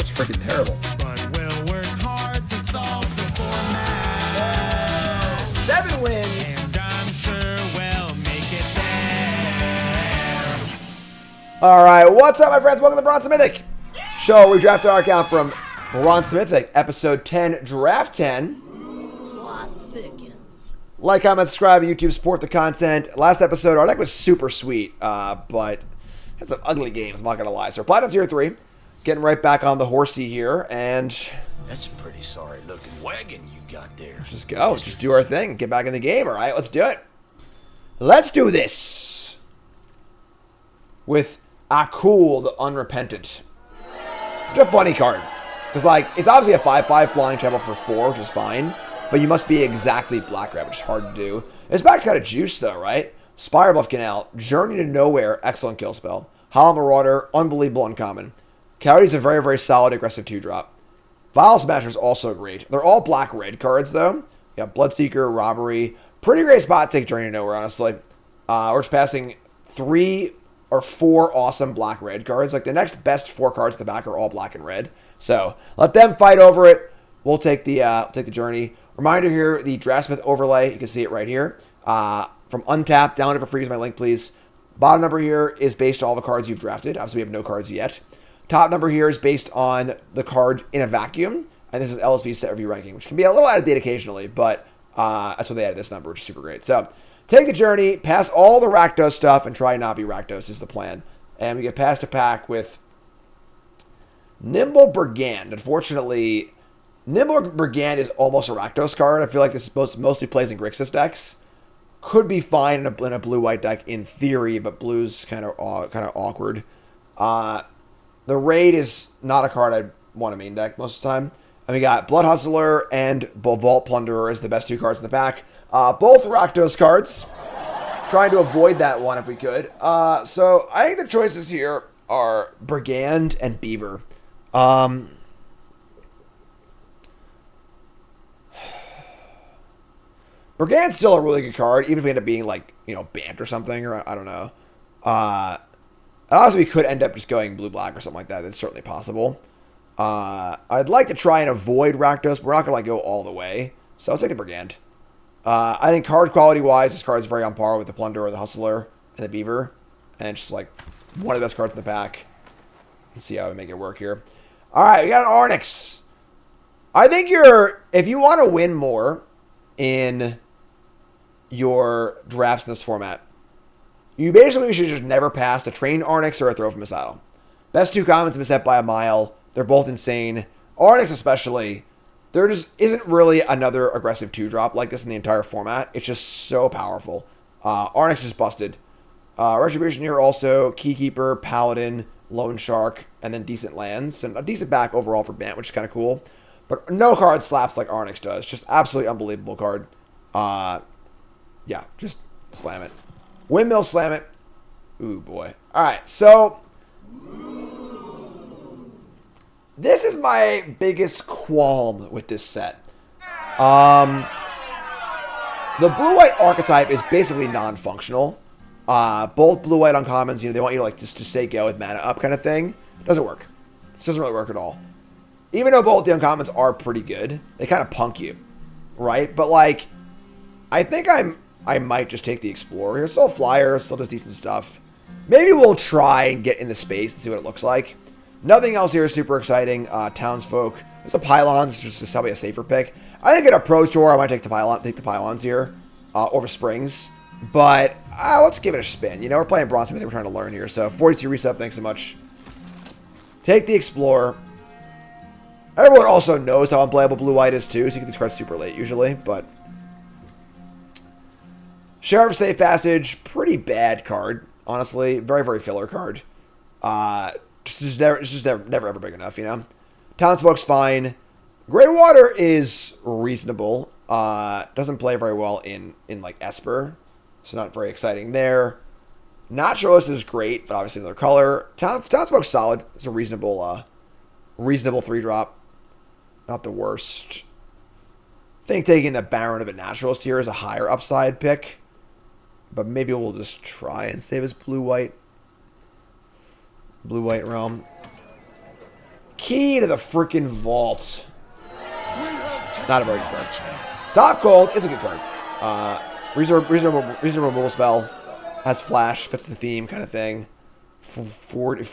it's freaking terrible. But we'll work hard to solve the format. 7 wins. And I'm sure we'll make it there. All right, what's up, my friends? Welcome to Bronze Mythic show. We draft our account from Bronze Mythic, episode 10, draft 10. Plot thickens. Like, comment, subscribe, YouTube, support the content. Last episode, our deck was super sweet, but had some ugly games, I'm not going to lie. So, we're Platinum Tier 3, getting right back on the horsey here, and That's a pretty sorry looking wagon you got there. just go. Just do our thing. Get back in the game, all right? Let's do it. Let's do this. With Akul, the Unrepentant. It's a funny card. Because, like, it's obviously a 5/5 flying travel for 4, which is fine. But you must be exactly Black Red, which is hard to do. This back's got a juice, though, right? Spire Bluff Canal, Journey to Nowhere, excellent kill spell. Hollow Marauder, unbelievable uncommon. Howdy's a very, very solid aggressive 2-drop. Vial Smasher's also great. They're all Black-Red cards, though. You got Bloodseeker, Robbery. Pretty great spot to take Journey to Nowhere, honestly. We're just passing 3 or 4 awesome Black-Red cards. Like, the next best 4 cards at the back are all Black and Red. So, let them fight over it. We'll take the Journey. Reminder here, the Draftsmith overlay. You can see it right here. From Untapped, download it for free. Use my link, please. Bottom number here is based on all the cards you've drafted. Obviously, we have no cards yet. Top number here is based on the card in a vacuum. And this is LSV set review ranking, which can be a little out of date occasionally, but that's what they added this number, which is super great. So, take the Journey, pass all the Rakdos stuff, and try not be Rakdos is the plan. And we get past a pack with Nimble Brigand. Unfortunately, Nimble Brigand is almost a Rakdos card. I feel like this mostly plays in Grixis decks. Could be fine in a blue-white deck in theory, but blue's kind of awkward. The Raid is not a card I'd want to main deck most of the time. And we got Blood Hustler and Vault Plunderer as the best 2 cards in the back. Both Rakdos cards. Trying to avoid that one if we could. So I think the choices here are Brigand and Beaver. Brigand's still a really good card, even if we end up being, like, banned or something, or I don't know. Honestly, we could end up just going blue-black or something like that. That's certainly possible. I'd like to try and avoid Rakdos, but we're not going to, like, go all the way. So I'll take the Brigand. I think card quality-wise, this card is very on par with the Plunderer, the Hustler, and the Beaver. And it's just, like, one of the best cards in the pack. Let's see how we make it work here. All right, we got an Arnix. I think if you want to win more in your drafts in this format, you basically should just never pass a Trained Arnix or a Throw from Missile. Best 2 commons have been set by a mile. They're both insane. Arnix especially, there just isn't really another aggressive 2-drop like this in the entire format. It's just so powerful. Arnix is busted. Retribution here also, Keykeeper, Paladin, Lone Shark, and then decent lands. And a decent back overall for Bant, which is kind of cool. But no card slaps like Arnix does. Just absolutely unbelievable card. Yeah, just slam it. Windmill slam it. Ooh, boy. All right, so this is my biggest qualm with this set. The blue-white archetype is basically non-functional. Both blue-white uncommons, they want you to, like, just to say go with mana up kind of thing. Doesn't work. This doesn't really work at all. Even though both the uncommons are pretty good, they kind of punk you, right? But, like, I think I might just take the Explorer here. It's still a flyer, still does decent stuff. Maybe we'll try and get into space and see what it looks like. Nothing else here is super exciting. Townsfolk. There's a Pylons, just is probably a safer pick. I think in a Pro Tour, I might take the Pylons here over Springs. But let's give it a spin. We're playing Bronze Mythic. We're trying to learn here. So 42 reset, thanks so much. Take the Explorer. Everyone also knows how unplayable blue-white is too, so you get these cards super late usually, but Sheriff's Safe Passage, pretty bad card, honestly. Very, very filler card. It's just never ever big enough, Townsfolk's fine. Grey Water is reasonable. Doesn't play very well in like Esper, so not very exciting there. Naturalist is great, but obviously another color. Townsfolk's solid. It's a reasonable 3-drop. Not the worst. I think taking the Baron of a Naturalist here is a higher upside pick. But maybe we'll just try and save his blue-white realm. Key to the freaking vault. Not a very good card. Stop Cold is a good card. Reasonable removal spell. Has flash, fits the theme kind of thing. Fording.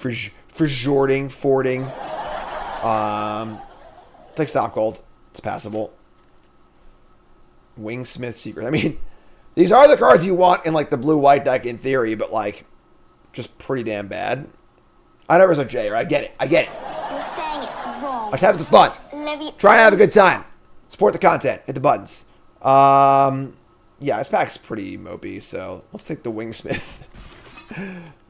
Take Stop Cold. It's passable. Wingsmith Secret. I mean, these are the cards you want in like the blue-white deck in theory, but like, just pretty damn bad. I know there's no J, right? I get it. You're saying it wrong. Let's have some fun. Try and have a good time. Support the content. Hit the buttons. Yeah, this pack's pretty mopey, so let's take the Wingsmith.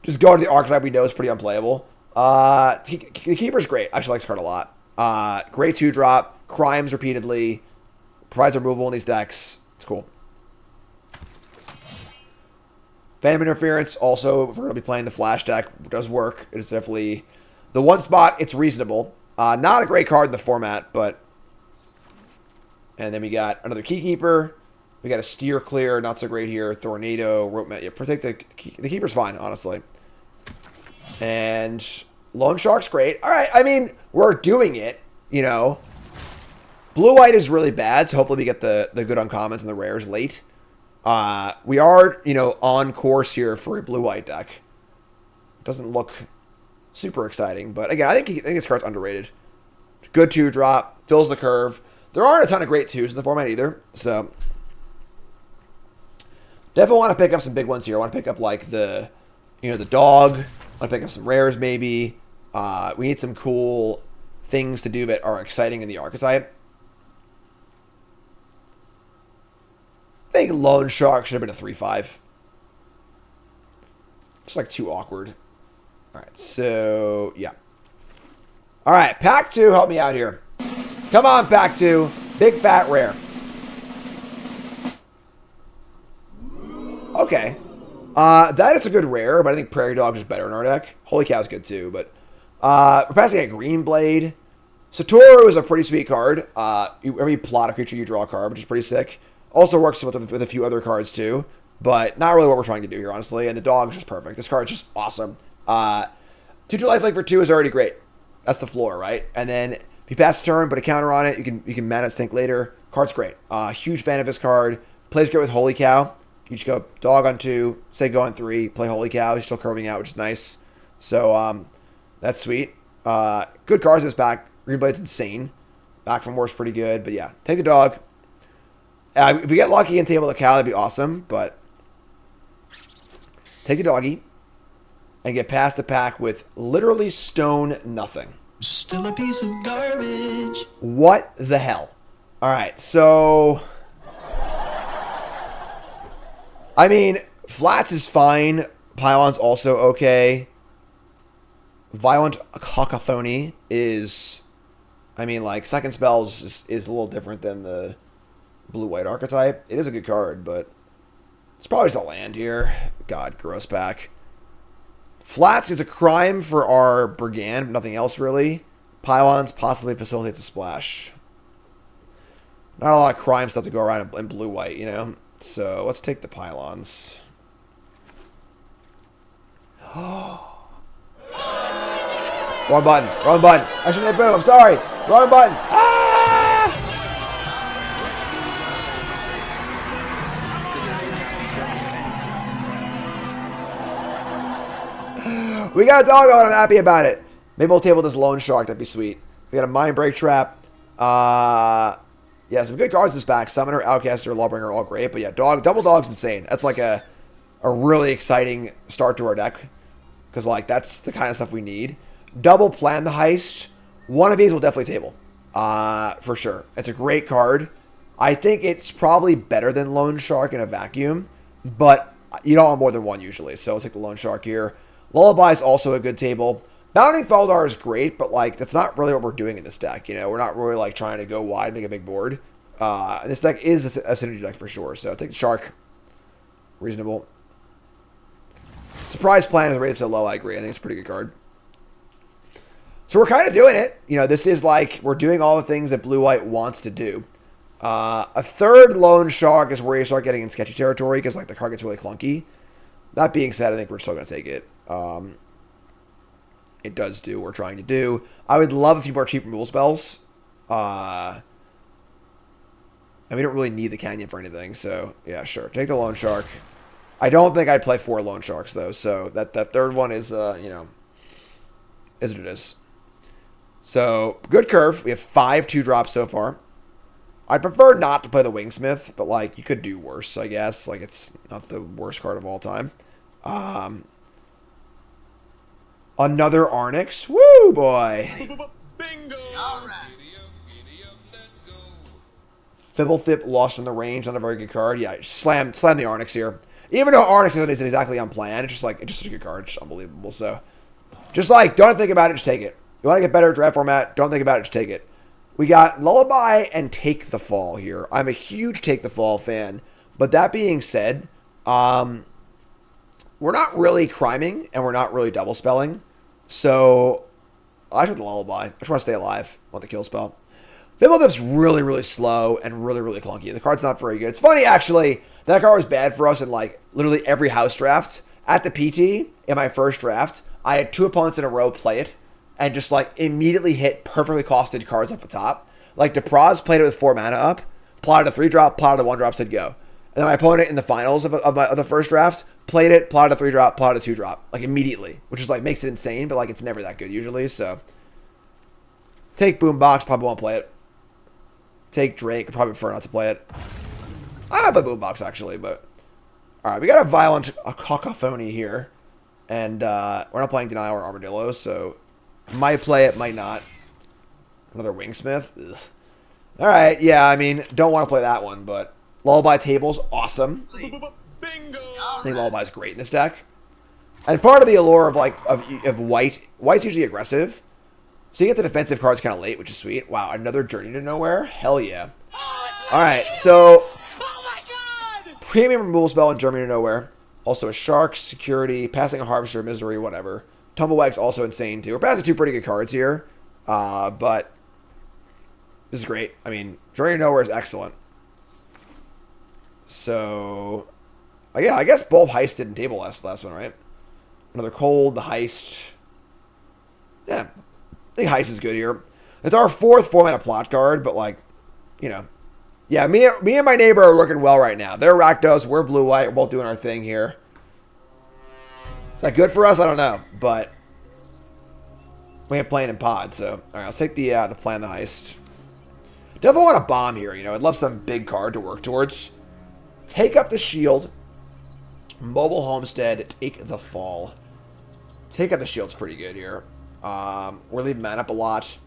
Just go to the archetype we know is pretty unplayable. The Keeper's great. I actually like this card a lot. Great 2-drop. Crimes repeatedly. Provides removal in these decks. It's cool. Phantom Interference, also, if we're going to be playing the Flash deck, does work. It is definitely the one spot. It's reasonable. Not a great card in the format, but... And then we got another Keykeeper. We got a Steer Clear, not so great here. Tornado, Rope Mat. Yeah, protect the Keeper's fine, honestly. And Loan Shark's great. All right, I mean, we're doing it, you know. Blue-white is really bad, so hopefully we get the good uncommons and the rares late. We are, you know, on course here for a blue-white deck. Doesn't look super exciting, but again, I think this card's underrated. Good 2-drop, fills the curve. There aren't a ton of great 2s in the format either, so definitely want to pick up some big ones here. I want to pick up like the dog. I want to pick up some rares maybe. We need some cool things to do that are exciting in the archetype. I think Loan Shark should have been a 3/5. Just like too awkward. All right, so yeah. All right, pack 2, help me out here. Come on, pack 2. Big fat rare. Okay. That is a good rare, but I think Prairie Dog is better in our deck. Holy Cow is good too, but we're passing a Green Blade. Satoru is a pretty sweet card. Every plot a creature, you draw a card, which is pretty sick. Also works with a few other cards too, but not really what we're trying to do here, honestly. And the dog is just perfect. This card is just awesome. 2-2 lifelink for 2 is already great. That's the floor, right? And then if you pass the turn, put a counter on it, you can mana Stink later. Card's great. Huge fan of this card. Plays great with Holy Cow. You just go dog on 2, say go on 3, play Holy Cow. He's still curving out, which is nice. So that's sweet. Good cards in this pack. Green Blade's insane. Back from War's pretty good, but yeah, take the dog. If we get lucky and table the cow, that'd be awesome, but take the doggy and get past the pack with literally stone nothing. Still a piece of garbage. What the hell? All right, so I mean, flats is fine. Pylon's also okay. Violent Cacophony is, I mean, like, second spells is a little different than the blue-white archetype. It is a good card, but it's probably just a land here. God, gross pack. Flats is a crime for our Brigand, but nothing else really. Pylons possibly facilitates a splash. Not a lot of crime stuff to go around in blue-white, you know? So let's take the Pylons. Wrong button. Wrong button. I shouldn't hit boom. I'm sorry. Wrong button. Ah! We got a dog on. I'm happy about it. Maybe we'll table this Loan Shark. That'd be sweet. We got a Mind Break Trap. Yeah, some good cards this back. Summoner, Outcaster, Lawbringer, all great. But yeah, double dog's insane. That's like a really exciting start to our deck. Because like that's the kind of stuff we need. Double Plan the Heist. One of these will definitely table. For sure. It's a great card. I think it's probably better than Loan Shark in a vacuum. But you don't want more than one usually. So let's take the Loan Shark here. Lullaby is also a good table. Bounding Feldar is great, but like that's not really what we're doing in this deck. You know, we're not really like trying to go wide and make a big board. This deck is a synergy deck for sure. So take the Shark. Reasonable. Surprise Plan is rated so low, I agree. I think it's a pretty good card. So we're kind of doing it. You know, this is like we're doing all the things that blue-white wants to do. A third Loan Shark is where you start getting in sketchy territory because like the card gets really clunky. That being said, I think we're still going to take it. it does do what we're trying to do. I would love a few more cheap removal spells. And we don't really need the Canyon for anything, so yeah, sure. Take the Loan Shark. I don't think I'd play 4 Loan Sharks, though, so that third one is, you know, is what it is. So, good curve. We have 5 2-drops so far. I'd prefer not to play the Wingsmith, but, like, you could do worse, I guess. Like, it's not the worst card of all time. Another Arnix. Woo, boy. Bingo! Fibblethip lost in the range, not a very good card. Yeah, slam the Arnix here. Even though Arnix isn't exactly unplanned, it's just such a good card. It's unbelievable. So, just like, don't think about it, just take it. You want to get better at draft format, don't think about it, just take it. We got Lullaby and Take the Fall here. I'm a huge Take the Fall fan. But that being said, we're not really criming, and we're not really double spelling. So, I took the Lullaby. I just want to stay alive. I want the kill spell. Fibblethip's really, really slow and really, really clunky. The card's not very good. It's funny, actually, that card was bad for us in, like, literally every house draft. At the PT, in my first draft, I had 2 opponents in a row play it and just, like, immediately hit perfectly costed cards off the top. Like, DePraz played it with 4 mana up, plotted a 3-drop, plotted a 1-drop, said go. And then my opponent in the finals of the first draft played it, plotted a 3-drop, plotted a 2-drop, like, immediately. Which is, like, makes it insane, but, like, it's never that good usually, so. Take Boombox, probably won't play it. Take Drake, probably prefer not to play it. I might play Boombox, actually, but... Alright, we got a violent cacophony here. And we're not playing Denial or Armadillo, so... Might play it, might not. Another Wingsmith. Alright, yeah, I mean, don't want to play that one, but... Lullaby Table's awesome. Bingo! I think Lullaby's great in this deck. And part of the allure of, like, of White's usually aggressive. So you get the defensive cards kind of late, which is sweet. Wow, another Journey to Nowhere? Hell yeah. Alright, so... Premium removal spell in Journey to Nowhere. Also a Shark, Security, passing a Harvester, Misery, whatever. Tumblewag's also insane, too. We're passing 2 pretty good cards here. But... This is great. I mean, Journey to Nowhere is excellent. So... yeah, I guess both Heist did in table last one, right? Another Cold, the Heist... Yeah... I think Heist is good here. It's our 4th 4-mana plot card, but, like, you know. Yeah, me and my neighbor are working well right now. They're Rakdos, we're blue-white, we're both doing our thing here. Is that good for us? I don't know, but we ain't playing in pod, so. Alright, let's take the plan the Heist. Definitely want a bomb here, you know. I'd love some big card to work towards. Take up the Shield. Mobile Homestead, Take the Fall. Take up the Shield's pretty good here. We're leaving mana up a lot.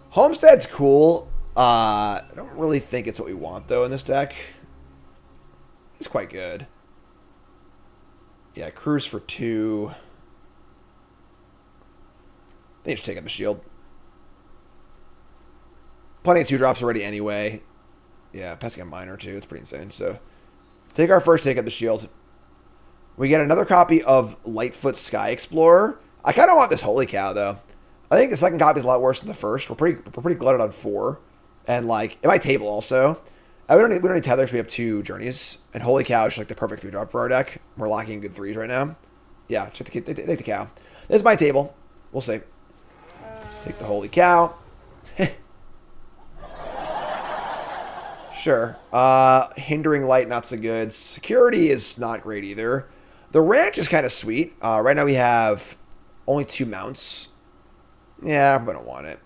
Homestead's cool. I don't really think it's what we want, though, in this deck. It's quite good. Yeah, Cruise for 2. They just take up the Shield. Plenty of 2-drops already anyway. Yeah, passing a Miner, too. It's pretty insane. So, take our first take up the Shield. We get another copy of Lightfoot Sky Explorer. I kind of want this Holy Cow, though. I think the second copy is a lot worse than the first. We're pretty glutted on 4. And, like, in my table also. We don't need Tethers. We have 2 Journeys. And Holy Cow is just, like, the perfect 3-drop for our deck. We're locking good 3s right now. Yeah, take the Cow. This is my table. We'll see. Take the Holy Cow. Sure. Hindering Light, not so good. Security is not great either. The Ranch is kind of sweet. Right now we have only 2 mounts. Yeah, I don't want it.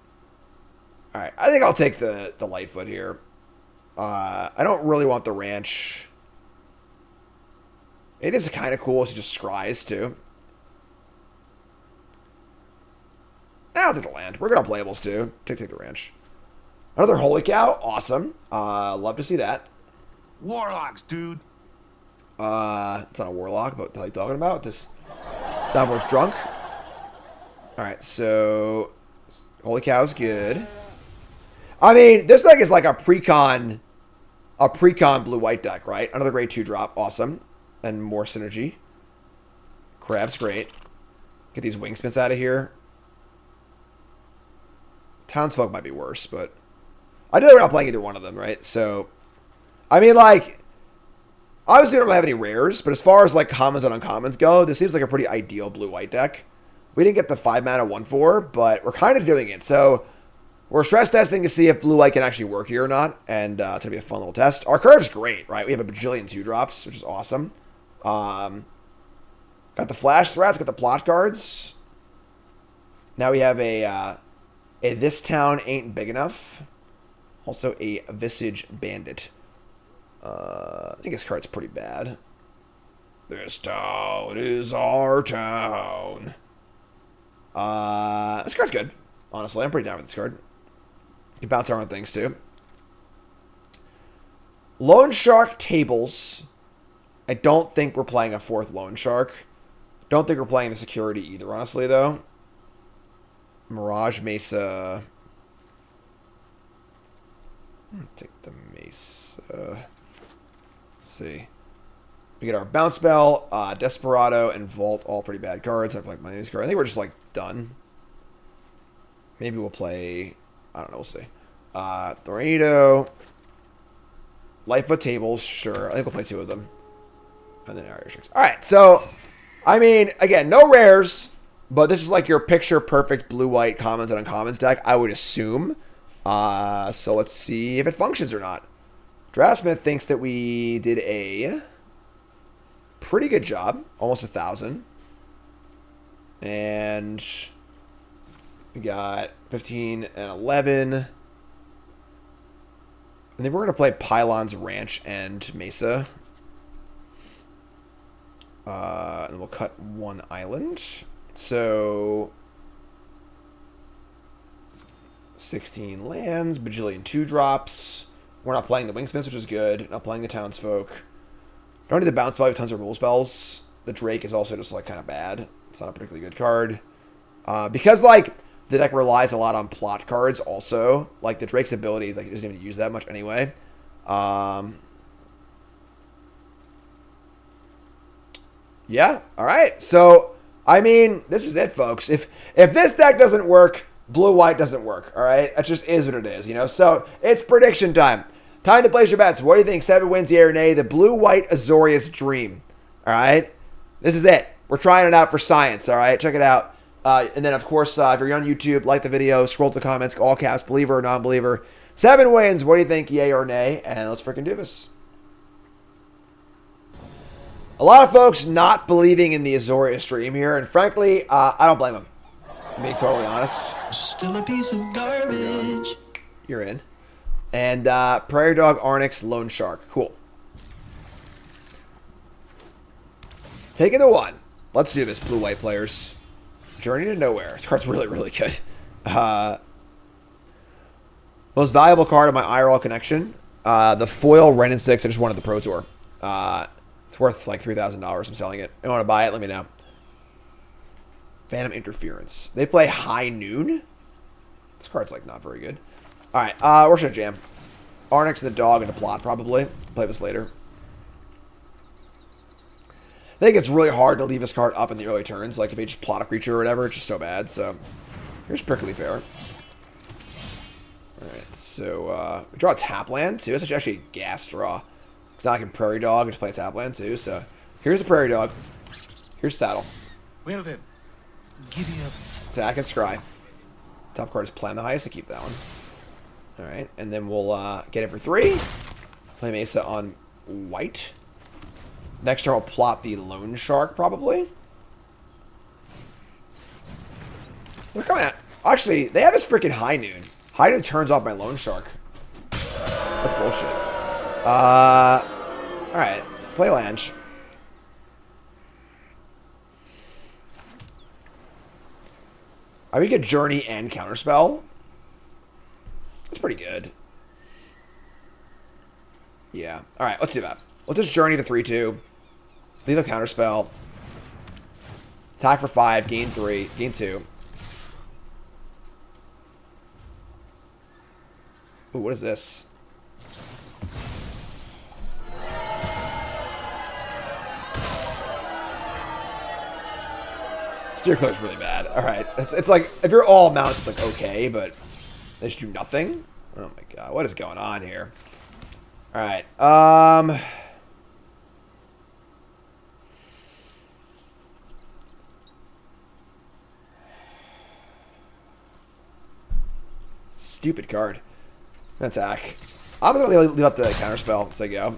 Alright, I think I'll take the Lightfoot here. I don't really want the Ranch. It is kind of cool. It's just scries, too. I'll take the land. We're good on playables, too. Take the Ranch. Another Holy Cow. Awesome. Love to see that. Warlocks, dude. It's not a Warlock, but what the hell are you talking about? This soundboard's drunk. Alright, so Holy Cow's good. I mean, this deck is like a precon blue-white deck, right? Another great 2-drop. Awesome. And more synergy. Crab's great. Get these Wingsmiths out of here. Townsfolk might be worse, but I know we're not playing either one of them, right? So, I mean, like, obviously we don't have any rares, but as far as, like, commons and uncommons go, this seems like a pretty ideal blue-white deck. We didn't get the 5 mana 1/4, but we're kind of doing it. So we're stress testing to see if blue white can actually work here or not, and it's gonna be a fun little test. Our curve's great, right? We have a bajillion 2-drops, which is awesome. Got the flash threats, got the plot cards. Now we have a This Town Ain't Big Enough. Also a Visage Bandit. I think his card's pretty bad. This town is our town. This card's good. Honestly, I'm pretty down with this card. You can bounce around things too. Loan Shark Tables. I don't think we're playing a 4th Loan Shark. Don't think we're playing the security either, honestly, though. Mirage Mesa. Take the Mesa. Let's see. We get our Bounce Spell, Desperado, and Vault, all pretty bad cards. I play my name's card. I think we're just, like, done. Maybe we'll play... I don't know, we'll see. Tornado. Lightfoot Tables, sure. I think we'll play 2 of them. And then Area Restricts. Alright, so... I mean, again, no rares, but this is like your picture-perfect blue-white commons and uncommons deck, I would assume. So let's see if it functions or not. Draftsmith thinks that we did a pretty good job. Almost 1,000. And we got 15 and 11. And then we're going to play Pylons Ranch and Mesa. And we'll cut 1 island. So 16 lands, bajillion 2-drops. We're not playing the Wingsmiths, which is good. Not playing the Townsfolk. Don't need the Bounce Spell. We have tons of rule spells. The Drake is also just like kind of bad. It's not a particularly good card. Because like the deck relies a lot on plot cards also. Like the Drake's ability, like it doesn't even use that much anyway. Yeah, alright. So, I mean, this is it, folks. If this deck doesn't work, blue-white doesn't work, alright? That just is what it is, you know? So, it's prediction time. Time to place your bets. What do you think? 7 wins, yay or nay? The blue-white Azorius Dream, alright? This is it. We're trying it out for science, alright? Check it out. And then, of course, if you're on YouTube, like the video, scroll to the comments, all caps, believer or non-believer. 7 wins. What do you think, yay or nay? And let's freaking do this. A lot of folks not believing in the Azorius Dream here, and frankly, I don't blame them. To be totally honest. Still a piece of garbage. You're in. And Prairie Dog, Arnix, Lone Shark. Cool. Taking the 1. Let's do this, blue-white players. Journey to Nowhere. This card's really, really good. Most valuable card of my IRL connection. The foil Ren and 6. I just wanted the Pro Tour. It's worth like $3,000. I'm selling it. If you want to buy it, let me know. Phantom Interference. They play High Noon. This card's like not very good. Alright, we're gonna jam. Arnix and the dog and the plot, probably. Play this later. I think it's really hard to leave this card up in the early turns. Like if they just plot a creature or whatever, it's just so bad. So here's Prickly Pear. Alright, so we draw a tap land too. It's actually a gas draw. It's not like a Prairie Dog. I just play a tap land too. So here's a Prairie Dog. Here's Saddle. Well then, giddy up. Attack and Scry. Top card is Plan the Highest. I keep that one. Alright, and then we'll get it for 3. Play Mesa on white. Next turn, I'll plot the Lone Shark, probably. They're coming at... Actually, they have this freaking High Noon. High Noon turns off my Lone Shark. That's bullshit. Alright. Play land. I would get Journey and Counterspell. That's pretty good. Yeah. Alright, let's do that. Let's just Journey to 3-2. Leave a Counterspell. Attack for 5. Gain 3. Gain 2. Ooh, what is this? Steer Clear is really bad. Alright. It's like, if you're all mounts, it's like okay, but they just do nothing? Oh my god, what is going on here? Alright, stupid card. Attack. I'm gonna leave up the counter spell as I go.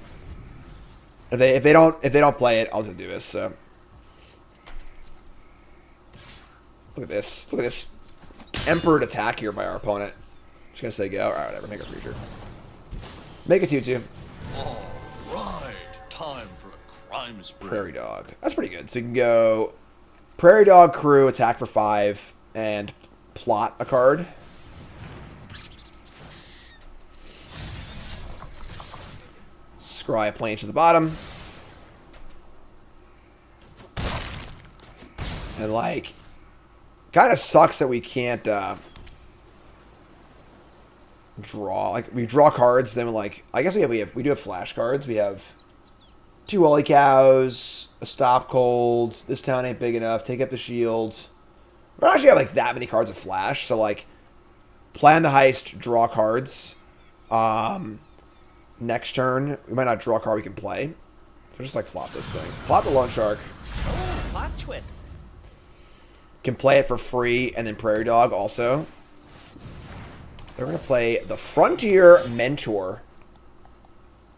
If they don't play it, I'll just do this. So look at this. Look at this emperor attack here by our opponent. Just gonna say go. All right, whatever. Make a creature. Make a 2/2. All right, time for a crime spree. Prairie Dog. That's pretty good. So you can go Prairie Dog Crew, attack for 5, and plot a card. Scry a plane to the bottom. And like, kind of sucks that we can't draw. Like, we draw cards, then like, I guess we do have flash cards. We have 2 Holy Cows, a Stop Cold. This town ain't big enough. Take up the shield. We don't actually have like that many cards of flash. So like, plan the heist, draw cards. Next turn, we might not draw a card we can play. So just like plot those things. Plot the Loan Shark. Oh, plot twist. Can play it for free, and then Prairie Dog also. They're going to play the Frontier Mentor.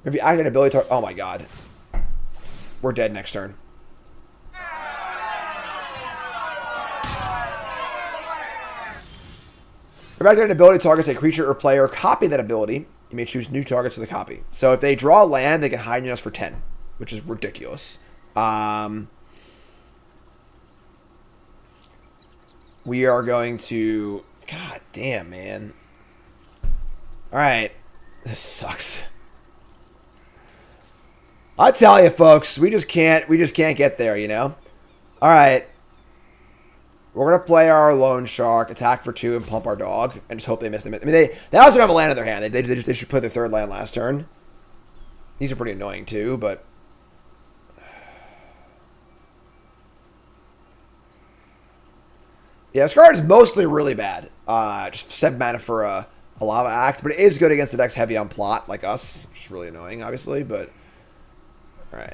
If you activate an ability to... Oh my god. We're dead next turn. If you activate an ability targets a creature or player, copy that ability. You may choose new targets for the copy. So if they draw land, they can hide in us for 10, which is ridiculous. We are going to... God damn, man. Alright. This sucks. I tell you, folks, we just can't get there, you know? Alright. We're going to play our Loan Shark, attack for 2, and pump our dog, and just hope they miss them. I mean, they also have a land in their hand. They should put their 3rd land last turn. These are pretty annoying, too, but... Yeah, this card is mostly really bad. Just 7 mana for a Lava Axe, but it is good against the decks heavy on plot, like us, which is really annoying, obviously, but... Alright.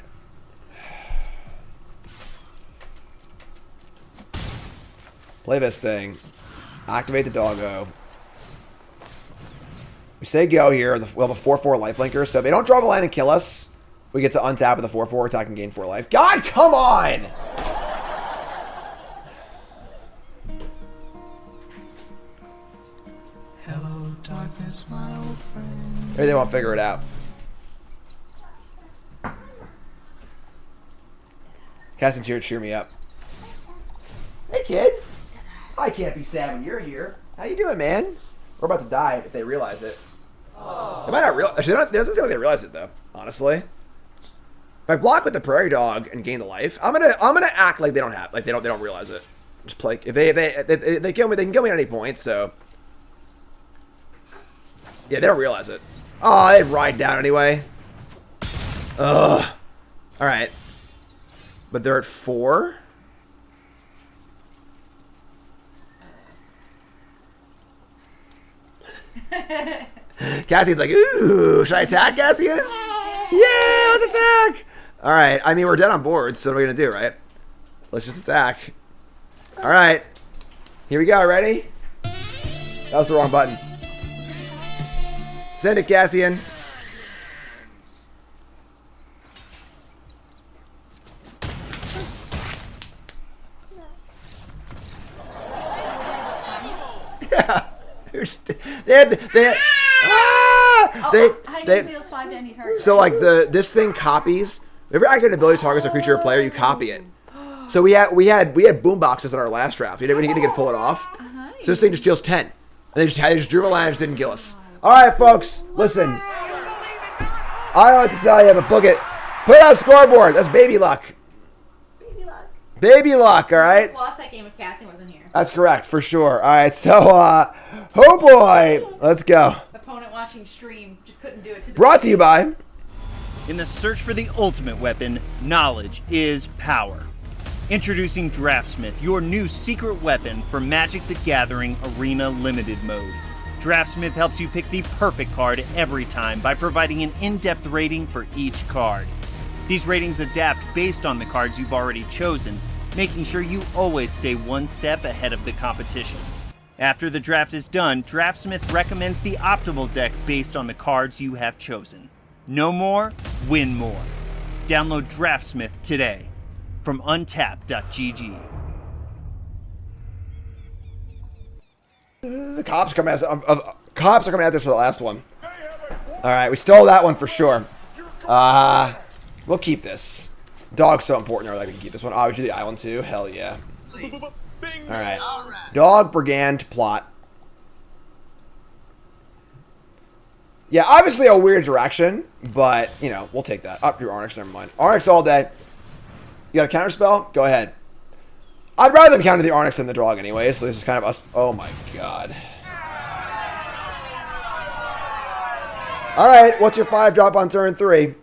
Play this thing. Activate the doggo. We say go here. We'll have a 4/4 lifelinker, so if they don't draw the land and kill us, we get to untap with a 4/4 attack and gain 4 life. God, come on! Hello, darkness, my old friend. Maybe they won't figure it out. Cassie's here to cheer me up. Hey, kid. I can't be sad when you're here. How you doing, man? We're about to die if they realize it. They might not realize. Actually, it doesn't seem like they realize it though. Honestly, if I block with the Prairie Dog and gain the life, I'm gonna act like they don't realize it. Just play. If they kill me, they can kill me at any point. So yeah, they don't realize it. Oh, they ride down anyway. Ugh. All right, but they're at 4. Cassian's like, ooh, should I attack, Cassian? Yeah, let's attack. All right, I mean, we're dead on board, so what are we going to do, right? Let's just attack. All right, here we go, ready? That was the wrong button. Send it, Cassian. Yeah. They deals 5 to any target. So like this thing copies. Whenever activate an ability targets a creature or player, you copy it. So we had boom boxes in our last draft. We didn't get to pull it off. So this thing just deals 10. And they just drew a land and just didn't kill us. All right, folks, listen. I don't know what to tell you, but book it. Put it on the scoreboard. That's baby luck. Baby luck. Baby luck. All right. Lost that game if Cassie wasn't here. That's correct, for sure. All right, so, oh boy, let's go. Opponent watching stream just couldn't do it. Brought to you by... In the search for the ultimate weapon, knowledge is power. Introducing Draftsmith, your new secret weapon for Magic the Gathering Arena Limited Mode. Draftsmith helps you pick the perfect card every time by providing an in-depth rating for each card. These ratings adapt based on the cards you've already chosen, making sure you always stay one step ahead of the competition. After the draft is done, Draftsmith recommends the optimal deck based on the cards you have chosen. No more, win more. Download Draftsmith today from untap.gg. The cops are coming cops are coming after us for the last one. All right, we stole that one for sure. We'll keep this. Dog's so important. Or I can keep this one. Obviously, the island too. Hell yeah. All right. Dog, brigand, plot. Yeah, obviously a weird direction, but you know we'll take that. Up to Onyx. Never mind. Onyx all day. You got a counter spell? Go ahead. I'd rather them counter the Onyx than the dog anyway, so this is kind of us. Oh my god. Alright, what's your 5-drop on turn 3?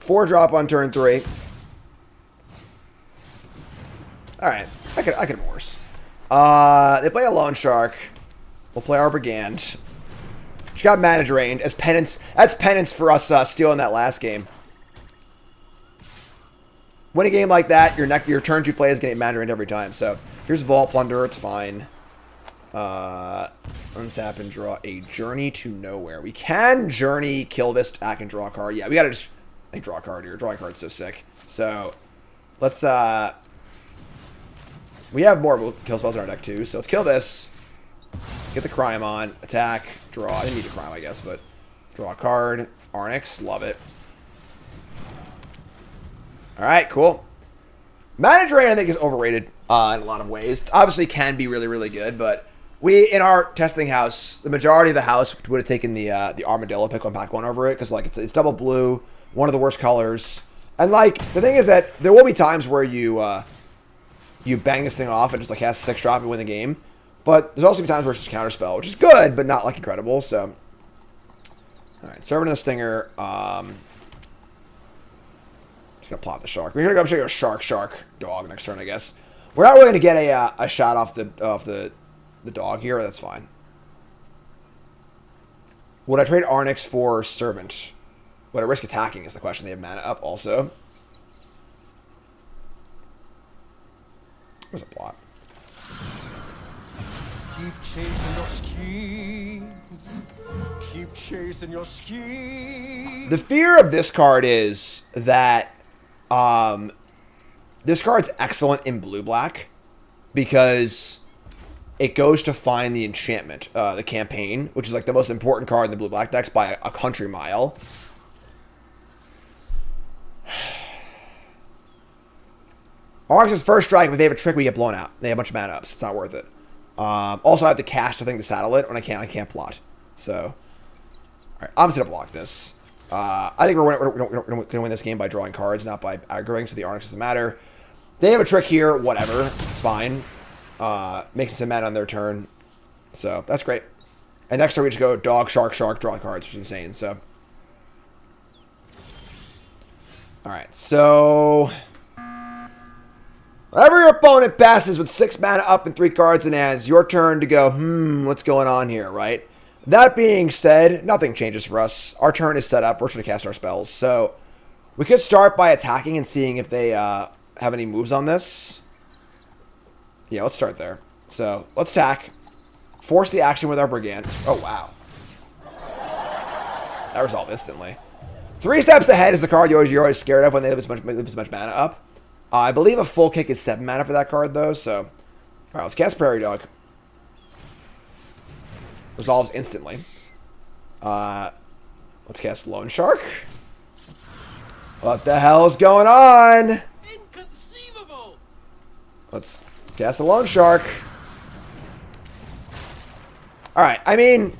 4-drop on turn 3. Alright, I could have worse. They play a Loan Shark. We'll play our Brigand. She got mana drained as penance. That's penance for us stealing that last game. Win a game like that, your turn 2 play is getting mana drained every time. So here's Vault Plunder, it's fine. Untap and draw a Journey to Nowhere. We can Journey, kill this, attack, and draw a card. Yeah, we gotta just draw a card here. Drawing a card's so sick. So let's we have more kill spells in our deck too. So let's kill this. Get the crime on. Attack, draw. I didn't need a crime, I guess, but draw a card. Arnix, love it. Alright, cool. Mana Drain, I think, is overrated in a lot of ways. It obviously can be really, really good, but we, in our testing house, the majority of the house would have taken the Armadillo pick on pack 1 over it, because like it's double blue, one of the worst colors. And like, the thing is that there will be times where you bang this thing off and just like has 6-drop and win the game. But there's also times where it's just a counterspell, which is good, but not like incredible, so. Alright, Servant of the Stinger, gonna plot the shark. We're gonna go show you a shark dog next turn, I guess. We're not really gonna get a shot off the dog here. That's fine. Would I trade Arnix for Servant? Would I risk attacking? Is the question. They have mana up also. Where's the plot? Keep chasing your schemes. Keep chasing your schemes. The fear of this card is that this card's excellent in blue-black because it goes to find the enchantment, the campaign, which is like the most important card in the blue-black decks by a country mile. Arx's first strike, if they have a trick, we get blown out. They have a bunch of mana ups. It's not worth it. Also, I have to cast the thing to saddle it. When I can't plot. So, all right, I'm just gonna block this. I think we're gonna win this game by drawing cards, not by aggroing. So the Arnix doesn't matter. They have a trick here. Whatever, it's fine. Makes us a mana on their turn, so that's great. And next turn we just go dog, shark, draw cards, which is insane. So, all right, so. Whenever your opponent passes with 6 mana up and 3 cards in hand, it's your turn to go, what's going on here, right? That being said, nothing changes for us. Our turn is set up. We're trying to cast our spells. So we could start by attacking and seeing if they have any moves on this. Yeah, let's start there. So let's attack. Force the action with our Brigand. Oh, wow. That resolved instantly. 3 steps ahead is the card you're always scared of when they have this much mana up. I believe a full kick is 7 mana for that card, though, so. All right, let's cast Prairie Dog. Resolves instantly. Let's cast Loan Shark. What the hell is going on? Inconceivable! Let's cast the Loan Shark. All right, I mean.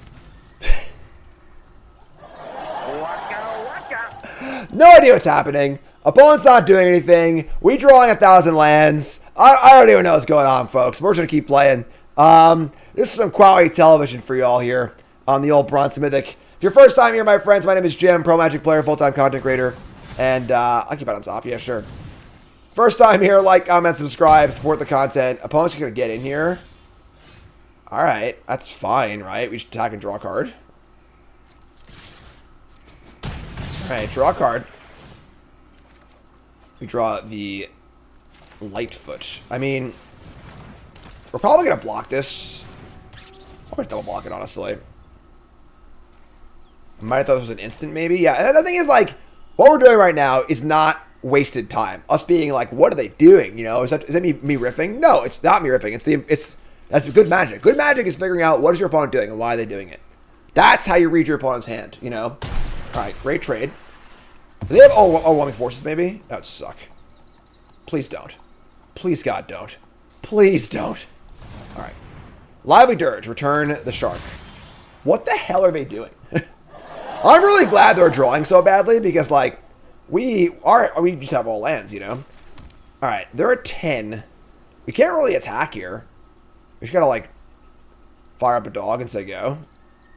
No idea what's happening. Opponent's not doing anything. We drawing 1,000 lands. I don't even know what's going on, folks. We're just going to keep playing. This is some quality television for you all here on the old Bronze Mythic. If you're first time here, my friends, my name is Jim, Pro Magic player, full-time content creator. And I'll keep it on top. Yeah, sure. First time here, like, comment, subscribe, support the content. Opponent's going to get in here. All right. That's fine, right? We just attack and draw a card. All right, draw a card. We draw the Lightfoot. I mean, We're probably going to block this. I'm going to double block it, honestly. I might have thought it was an instant, maybe. Yeah, and the thing is, like, what we're doing right now is not wasted time. Us being like, what are they doing? You know, is that me riffing? No, it's not me riffing. That's good magic. Good magic is figuring out what is your opponent doing and why are they doing it. That's how you read your opponent's hand, you know? All right, great trade. Do they have overwhelming forces, maybe? That would suck. Please don't. Please, God, don't. Please don't. All right. Lively Dirge, return the shark. What the hell are they doing? I'm really glad they're drawing so badly because, like, we just have all lands, you know? All right, they're at 10. We can't really attack here. We just gotta, like, fire up a dog and say go.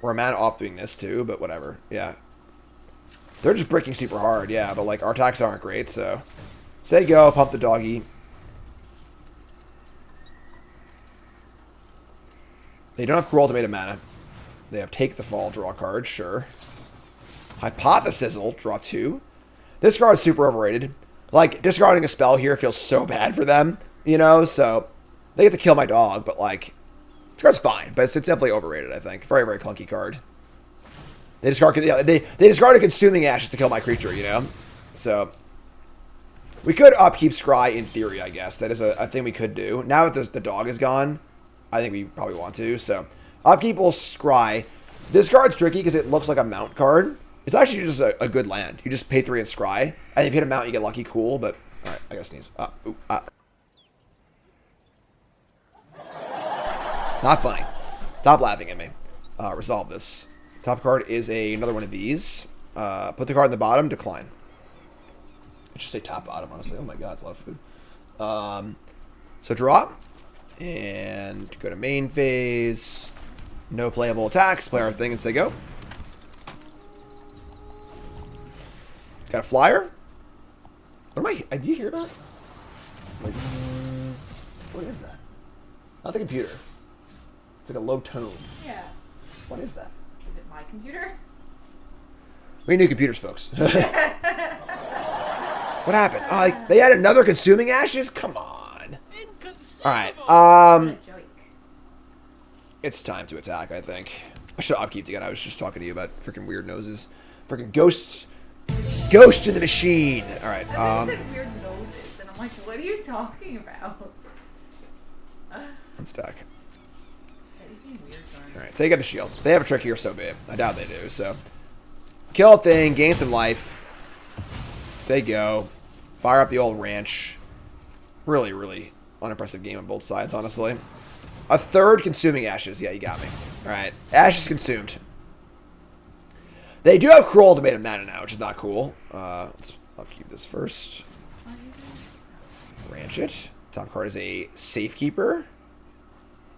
We're a man off doing this too, but whatever. Yeah. They're just bricking super hard, yeah, but, like, our attacks aren't great, so. Say go, pump the doggy. They don't have Cruel Ultimatum mana. They have Take the Fall, draw a card, sure. Hypothesizzle, draw 2. This card is super overrated. Like, discarding a spell here feels so bad for them, you know? So, they get to kill my dog, but, like, this card's fine. But it's definitely overrated, I think. Very, very clunky card. They discard a Consuming Ashes to kill my creature, you know? So, we could upkeep Scry in theory, I guess. That is a thing we could do. Now that the dog is gone, I think we probably want to. So, upkeep will Scry. This card's tricky because it looks like a mount card. It's actually just a good land. You just pay 3 and Scry. And if you hit a mount, you get lucky, cool. But, alright, I gotta sneeze. Not funny. Stop laughing at me. Resolve this. Top card is another one of these. Put the card in the bottom, decline. I should say top bottom, honestly. Oh my god, it's a lot of food. So draw. And go to main phase. No playable attacks. Play our thing and say go. Got a flyer? What am I? Do you hear that? Like, what is that? Not the computer. It's like a low tone. Yeah. What is that? Is it my computer? We need new computers, folks. What happened? Oh, like, they had another Consuming Ashes? Come on. Alright, Joey. it's time to attack, I think. I should upkeep again. I was just talking to you about freaking weird noses. Freaking ghost in the machine. Alright, I said weird noses, and I'm like, what are you talking about? let's stack. He's being weird, Jordan. Alright, take up a shield. They have a trick here so big. I doubt they do, so. Kill a thing, gain some life. Say go. Fire up the old ranch. Really, really unimpressive game on both sides, honestly. A third Consuming Ashes. Yeah, you got me. Alright, Ashes consumed. They do have Cruel Ultimatum mana now, which is not cool. I'll keep this first. Ranch it. Top card is a Safekeeper.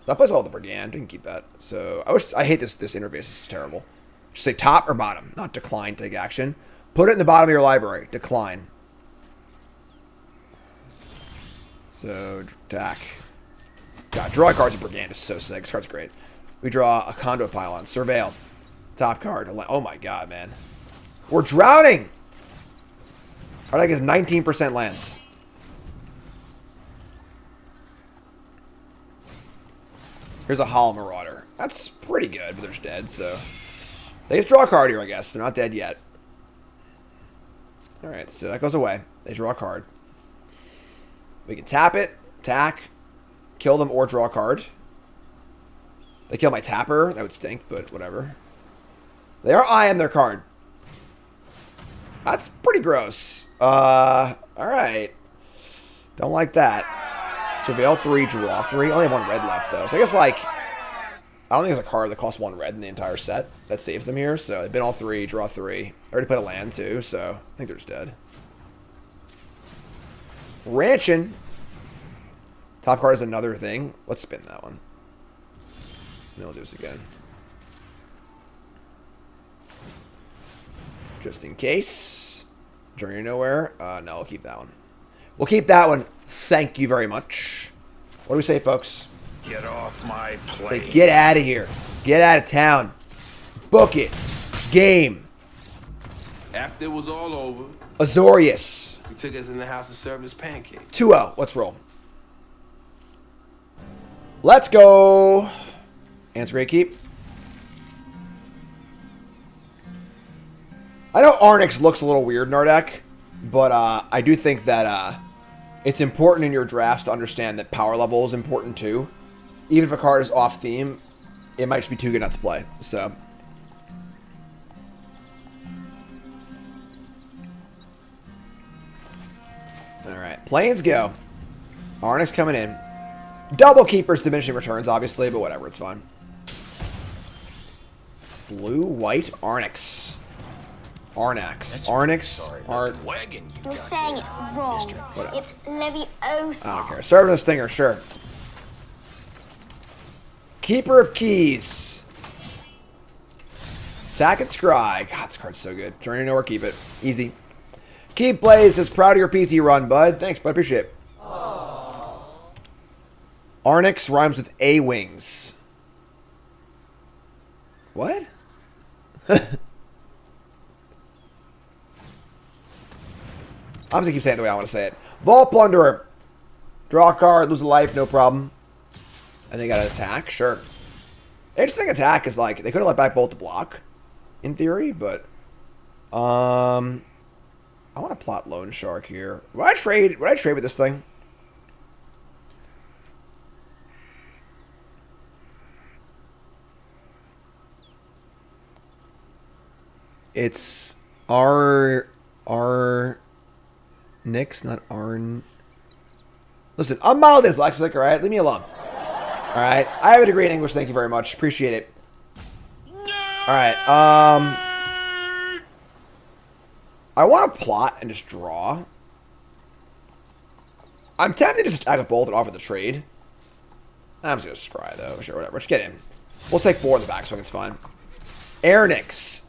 That plays well with the Brigand. You can keep that. So I hate this interface. This is terrible. Just say top or bottom, not decline. Take action. Put it in the bottom of your library. Decline. So attack. God, draw cards of Brigand is so sick. This card's great. We draw a Conduit Pylon. Surveil. Top card. Oh my god, man. We're drowning! Our deck is 19% lands. Here's a Hollow Marauder. That's pretty good, but they're just dead, so. They just draw a card here, I guess. They're not dead yet. Alright, so that goes away. They draw a card. We can tap it, attack, kill them, or draw a card. They kill my tapper. That would stink, but whatever. They are eyeing their card. That's pretty gross. Alright. Don't like that. Surveil 3, draw 3. Only have 1 red left, though. So I guess, like, I don't think there's a card that costs 1 red in the entire set that saves them here. So they've been all 3, draw 3. I already played a land, too, so I think they're just dead. Ranchin'. Top card is another thing. Let's spin that one. Then we'll do this again. Just in case. Journey nowhere. No, we'll keep that one. We'll keep that one. Thank you very much. What do we say, folks? Get off my plane. Say, get out of here. Get out of town. Book it. Game. After it was all over, Azorius. he took us in the house and served us pancakes. 2-0. Let's roll. Let's go. Answer great keep. I know Arnix looks a little weird in our deck, but I do think that it's important in your drafts to understand that power level is important too. Even if a card is off theme, it might just be too good not to play. So. Alright, planes go. Arnix coming in. Double keepers, diminishing returns, obviously, but whatever, it's fine. Blue, white, Arnix. Arnix. Wagon you You're got saying there, it wrong. Whatever. It's Leviosa. I don't care. Serving the Stinger, sure. Keeper of Keys. Attack and Scry. God, this card's so good. Journey nowhere, keep it. Easy. Keep Blaze is proud of your PT run, bud. Thanks, bud. Appreciate it. Arnix rhymes with A-Wings. What? I'm just gonna keep saying it the way I want to say it. Vault Plunderer. Draw a card, lose a life, no problem. And they got an attack, sure. Interesting attack is like, they could have let back bolt to block, in theory, but I want to plot Lone Shark here. Would I trade with this thing? It's Nix, not Arn. Listen, I'm mild dyslexic, alright? Leave me alone. Alright? I have a degree in English, thank you very much. Appreciate it. Alright, I want to plot and just draw. I'm tempted to just attack a bolt and offer the trade. I'm just going to scry, though. Sure, whatever. Just get in. We'll take 4 in the backswing, it's fine. Airnix.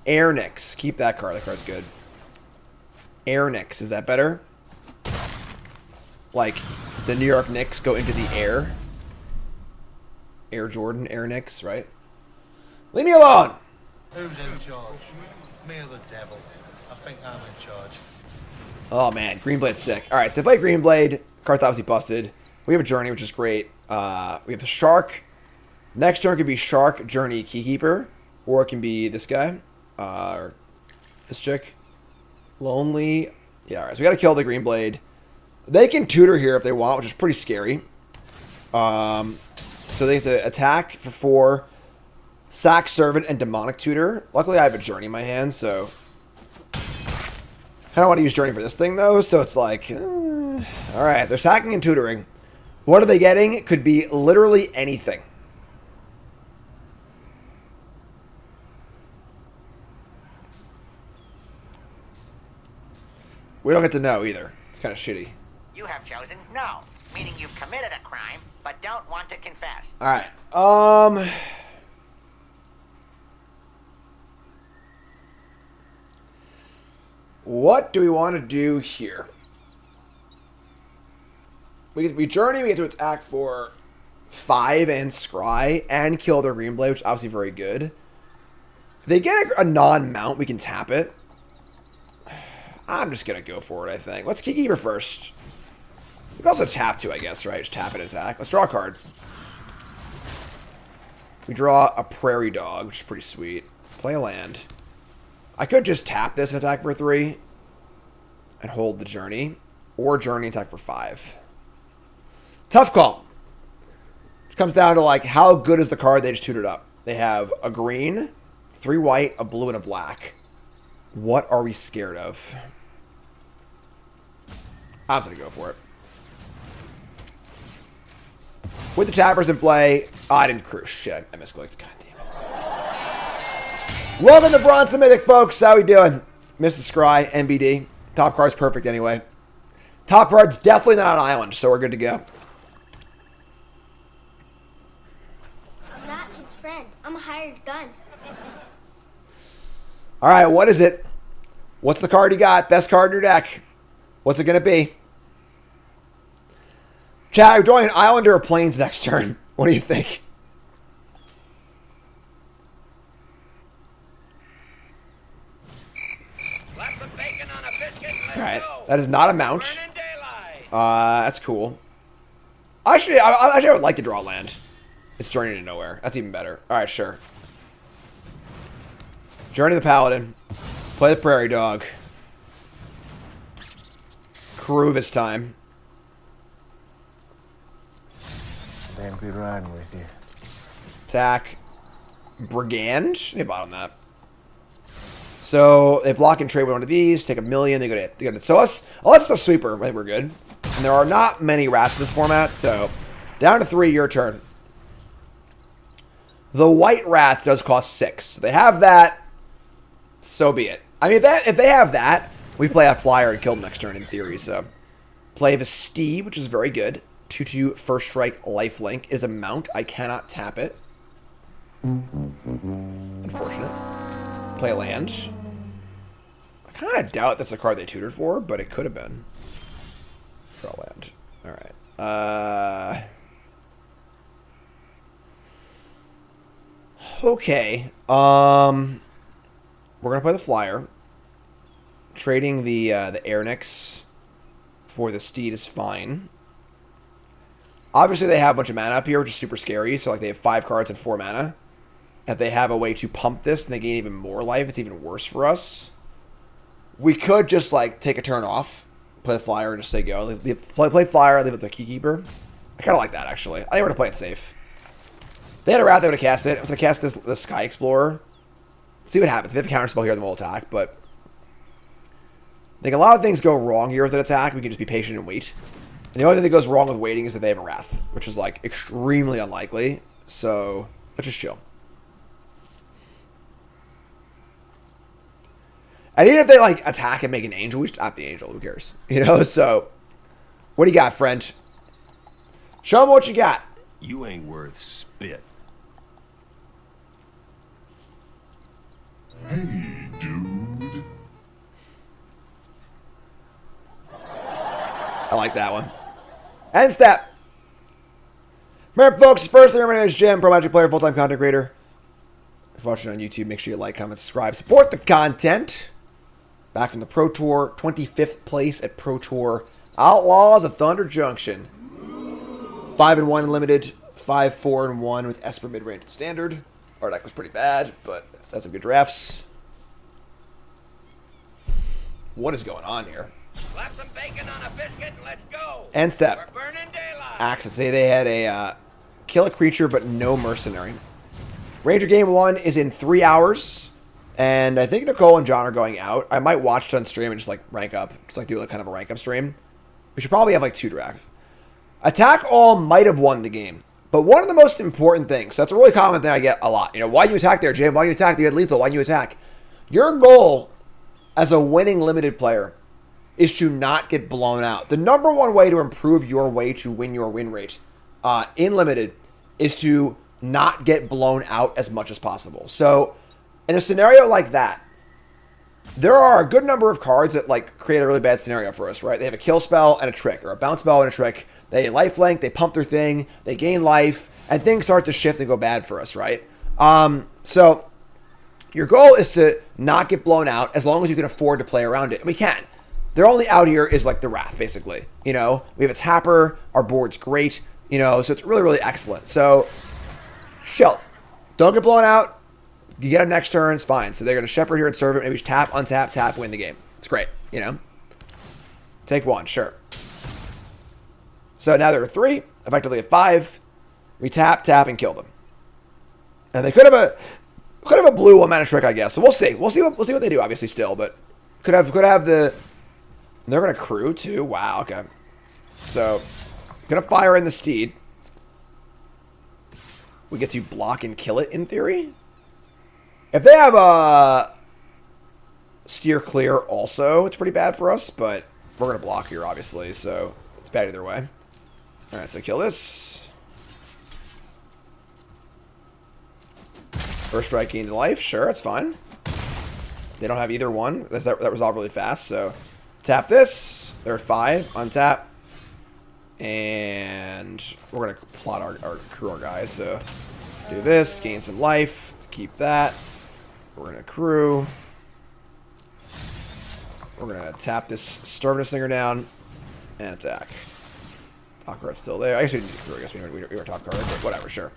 Keep that card. That card's good. Airnix. Is that better? Like, the New York Knicks go into the air. Air Jordan, Airnix, right? Leave me alone! Who's in charge? Me or the devil? I think I'm in charge. Oh, man. Greenblade's sick. Alright, so they play Greenblade. Card's obviously busted. We have a Journey, which is great. We have the Shark. Next turn could be Shark, Journey, Keykeeper. Or it can be this guy. Or this chick. Lonely. Yeah, alright. So we gotta kill the Greenblade. They can tutor here if they want, which is pretty scary. So they have to attack for 4. Sack, Servant, and Demonic Tutor. Luckily, I have a Journey in my hand, so... I don't want to use Journey for this thing, though, so it's like... Alright, they're sacking and tutoring. What are they getting? It could be literally anything. We don't get to know, either. It's kind of shitty. You have chosen no, meaning you've committed a crime, but don't want to confess. Alright, what do we want to do here? We Journey, we get to attack for 5 and Scry, and kill their Greenblade, which is obviously very good. If they get a non-mount, we can tap it. I'm just going to go for it, I think. Let's Keykeeper first. We can also tap too, I guess, right? Just tap and attack. Let's draw a card. We draw a Prairie Dog, which is pretty sweet. Play a land. I could just tap this and attack for 3 and hold the Journey. Or Journey attack for 5. Tough call. It comes down to, like, how good is the card they just tutored up. They have a green, 3 white, a blue, and a black. What are we scared of? I'm just going to go for it. With the tappers in play, I didn't cruise. Shit, I misclicked. God damn it. Welcome to Bronze Mythic, folks. How we doing? Mr. Scry, NBD. Top card's perfect anyway. Top card's definitely not an island, so we're good to go. I'm not his friend. I'm a hired gun. Alright, what is it? What's the card you got? Best card in your deck. What's it going to be? Chat, are you drawing an island or a plains next turn? What do you think? Alright, that is not a mount. That's cool. Actually, I would like to draw land. It's Journey to Nowhere. That's even better. Alright, sure. Journey the Paladin. Play the Prairie Dog. Crew this time. Damn good riding with you. Attack. Brigand. They bottom that. So they block and trade with one of these. Take 1,000,000. They go to so unless it's a sweeper, I think we're good. And there are not many rats in this format, so down to 3. Your turn. The White Wrath does cost 6. They have that. So be it. I mean, if they have that, we play a flyer and kill them next turn in theory. So play the Steed, which is very good. 2/2 first strike lifelink is a mount. I cannot tap it. Unfortunate. Play a land. I kind of doubt that's the card they tutored for, but it could have been. Draw land. Alright. Okay. We're going to play the flyer. Trading the Airnix for the Steed is fine. Obviously, they have a bunch of mana up here, which is super scary. So, like, they have 5 cards and 4 mana. If they have a way to pump this and they gain even more life, it's even worse for us. We could just, like, take a turn off, play the flyer, and just say go. Play flyer, leave it with the Keykeeper. I kind of like that, actually. I think we're going to play it safe. If they had a rat, they would have cast it. I was going to cast the Sky Explorer. See what happens. If they have a counterspell here, then we'll attack, but I think a lot of things go wrong here with an attack. We can just be patient and wait. And the only thing that goes wrong with waiting is that they have a Wrath, which is, like, extremely unlikely. So, let's just chill. And even if they, like, attack and make an Angel, we just tap the Angel. Who cares? You know, so what do you got, friend? Show them what you got. You ain't worth spit. Hey, dude. I like that one. End step. Remember, folks, first thing, my name is Jim, pro Magic player, full-time content creator. If you're watching on YouTube, make sure you like, comment, subscribe, support the content. Back from the Pro Tour, 25th place at Pro Tour. Outlaws of Thunder Junction. 5-1 limited, 5-4-1 with Esper mid-range and standard. Our deck was pretty bad, but that's some good drafts. What is going on here? Slap some bacon on a biscuit and let's go. End step. We're burning daylight. Access. Say they had a kill a creature, but no mercenary. Ranger game 1 is in 3 hours. And I think Nicole and John are going out. I might watch it on stream and just, like, rank up. Just, like, do, like, kind of a rank up stream. We should probably have, like, 2 drafts. Attack all might have won the game. But one of the most important things, that's a really common thing I get a lot. You know, why do you attack there, Jim? Why do you attack? You had lethal. Why do you attack? Your goal as a winning limited player is to not get blown out. The number one way to improve your way to win your win rate in limited is to not get blown out as much as possible. So in a scenario like that, there are a good number of cards that, like, create a really bad scenario for us, right? They have a kill spell and a trick, or a bounce spell and a trick. They lifelink, they pump their thing, they gain life, and things start to shift and go bad for us, right? So your goal is to not get blown out as long as you can afford to play around it. And we can. Their only out here is, like, the Wrath, basically. You know, we have a Tapper, our board's great, you know, so it's really, really excellent. So, chill. Don't get blown out. You get them next turn, it's fine. So they're going to Shepherd here and serve it. Maybe just tap, untap, tap, win the game. It's great, you know? Take 1, sure. So now they're at 3, effectively at 5. We tap, tap, and kill them. And they could have a blue 1-mana trick, I guess. So we'll see. We'll see what they do, obviously, still. But could have the... They're going to crew, too? Wow, okay. So, going to fire in the Steed. We get to block and kill it, in theory. If they have a steer clear also, it's pretty bad for us, but we're going to block here, obviously, so it's bad either way. Alright, so kill this. First strike gains life, sure, that's fine. They don't have either one. That resolved really fast, so tap this. They're at 5, untap. And we're going to plot our crew our guys, so do this, gain some life, keep that. We're going to crew. We're going to tap this Starving Singer down and attack. Top card's still there. I guess we were top card, but whatever, sure.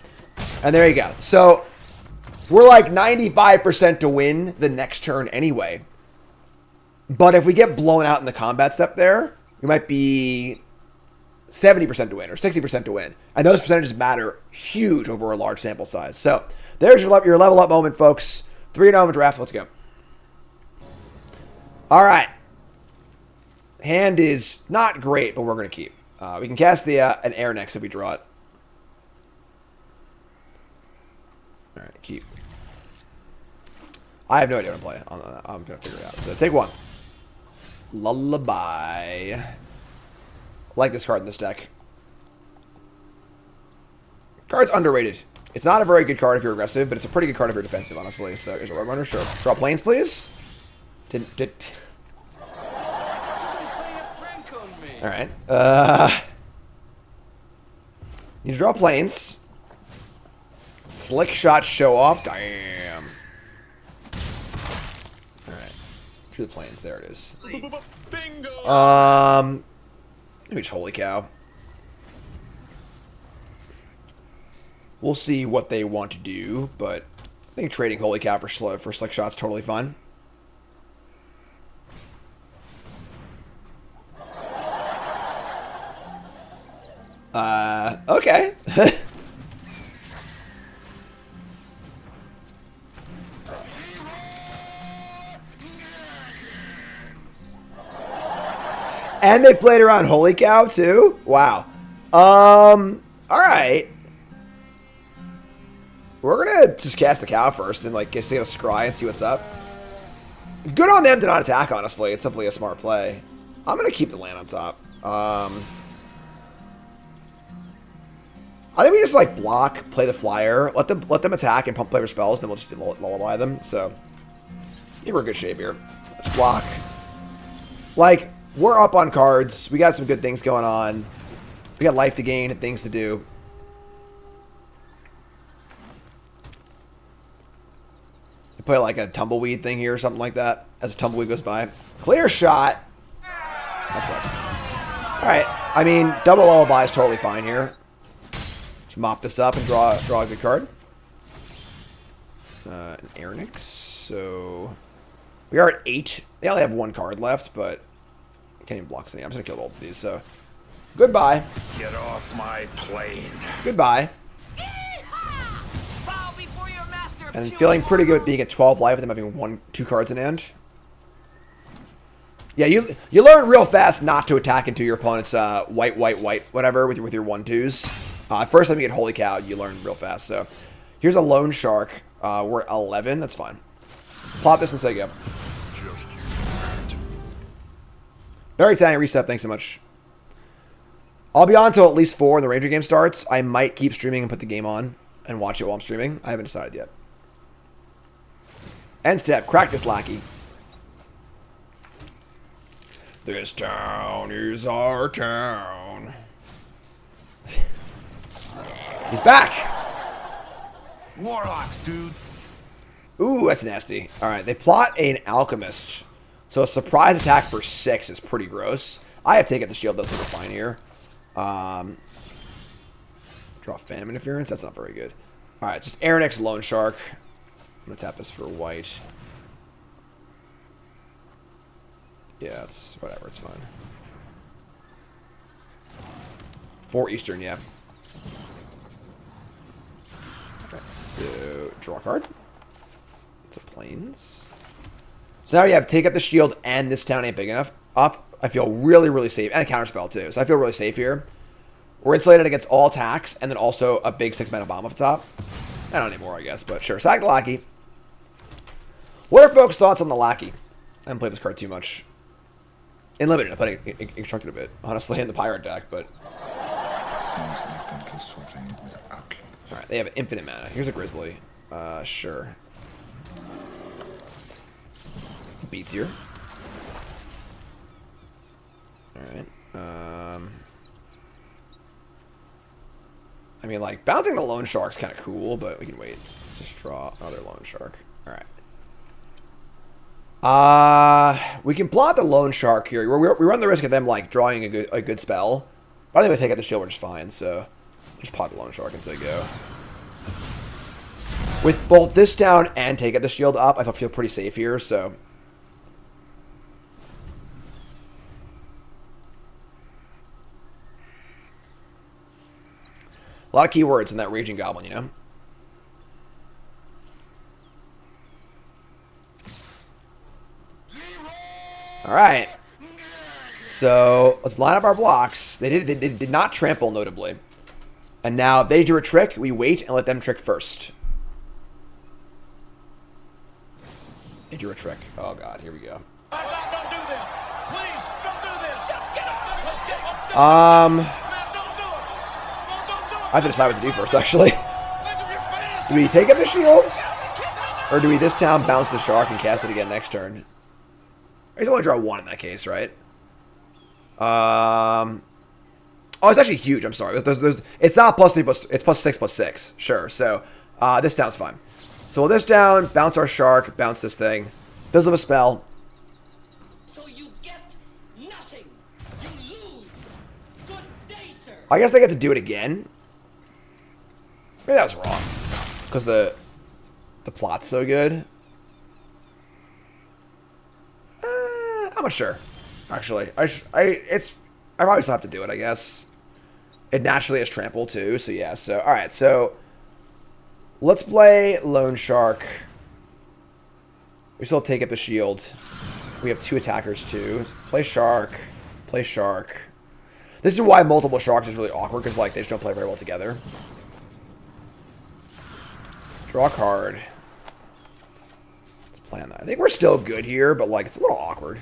And there you go. So we're like 95% to win the next turn anyway. But if we get blown out in the combat step there, we might be 70% to win or 60% to win. And those percentages matter huge over a large sample size. So there's your level up moment, folks. 3-0 draft. Let's go. All right. Hand is not great, but we're going to keep. We can cast the an air next if we draw it. All right, keep. I have no idea what I'm playing. I'm going to figure it out. So take 1. Lullaby. I like this card in this deck. Card's underrated. It's not a very good card if you're aggressive, but it's a pretty good card if you're defensive, honestly. So here's a Road Runner. Sure. Draw planes, please. Alright. Need to draw planes. Slick shot show off. Damn. Alright. Drew the planes. There it is. Bingo! Which holy cow. We'll see what they want to do, but I think trading holy cow for slick shot's totally fun. Okay. And they played around holy cow too? Wow. Alright. We're gonna just cast the cow first and like see a scry and see what's up. Good on them to not attack, honestly. It's definitely a smart play. I'm gonna keep the land on top. I think we just like block, play the flyer, let them attack and pump play their spells, and then we'll just lullaby them. So I think we're in good shape here. Let's block. Like, we're up on cards. We got some good things going on. We got life to gain and things to do. You play like a tumbleweed thing here or something like that as a tumbleweed goes by. Clear shot. That sucks. Alright. I mean, double lullaby is totally fine here. Just mop this up and draw a good card. An Aernix. So we are at 8. They only have 1 card left, but I can't even block anything. I'm just gonna kill both of these. So goodbye. Get off my plane. Goodbye. And feeling pretty good being at 12 life with them having 2 cards in hand. Yeah, you learn real fast not to attack into your opponent's white, whatever, with your 1/2s. First time you get holy cow, you learn real fast. So here's a loan shark. We're at 11. That's fine. Plot this and say go. Very tiny reset. Thanks so much. I'll be on until at least 4 when the Ranger game starts. I might keep streaming and put the game on and watch it while I'm streaming. I haven't decided yet. End step. Crack this lackey. This town is our town. He's back. Warlocks, dude. Ooh, that's nasty. All right, they plot an alchemist. So a surprise attack for 6 is pretty gross. I have taken the shield. Does look fine here. Draw Phantom Interference. That's not very good. All right, just Aernix Loan Shark. I'm gonna tap this for white. Yeah, it's whatever. It's fine. 4 Eastern, yeah. Alright, so draw a card. It's a plains. So now you have take up the shield and this town ain't big enough. Up, I feel really, really safe. And a counterspell too. So I feel really safe here. We're insulated against all attacks and then also a big 6-mana bomb up top. Not anymore, I guess, but sure. Sack the Lackey. What are folks' thoughts on the Lackey? I haven't played this card too much. In Limited, I played it Instructed a bit, honestly, in the Pirate deck, but... Alright, they have an infinite mana. Here's a Grizzly. Sure. Some beats here. Alright. I mean, like, bouncing the Loan Shark's kind of cool, but we can wait. Just draw another Loan Shark. Alright. We can plot the Loan Shark here. We run the risk of them, like, drawing a good spell. But I think we take out the shield, which is fine, so just pop the loan shark and say go. With both this down and take out the shield up, I feel pretty safe here, so. A lot of keywords in that Raging Goblin, you know? Alright. So, let's line up our blocks. They did not trample, notably. And now, if they do a trick, we wait and let them trick first. They drew a trick. Oh, God. Here we go. I have to decide what to do first, actually. Do we take up the shields? Or do we this time bounce the shark and cast it again next turn? I just want to draw one in that case, right? Oh, it's actually huge. I'm sorry. It's not +3, it's +6/+6. Sure. So, this down's fine. So we'll this down, bounce our shark, bounce this thing. Fizzle of a spell. So you get nothing. You lose. Good day, sir. I guess they get to do it again. Maybe that was wrong. Because the plot's so good. I'm not sure. Actually. I probably still have to do it, I guess. It naturally has trample too, so yeah. So alright, so let's play Lone Shark. We still take up the shield. We have 2 attackers too. Play Shark. Play Shark. This is why multiple Sharks is really awkward, because like they just don't play very well together. Draw a card. Let's plan that. I think we're still good here, but like it's a little awkward.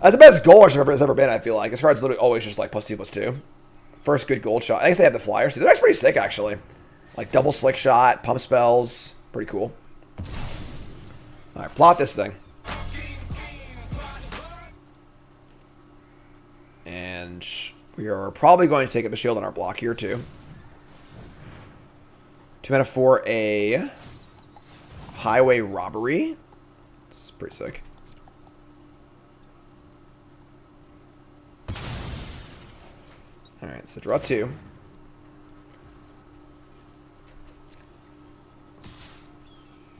That's the best goal rush has ever been, I feel like. This card's literally always just like +2/+2. First good gold shot. I guess they have the flyers. They're actually pretty sick, actually. Like double slick shot, pump spells. Pretty cool. Alright, plot this thing. And we are probably going to take up a shield on our block here, too. 2 mana for a highway robbery. It's pretty sick. Alright, so draw 2.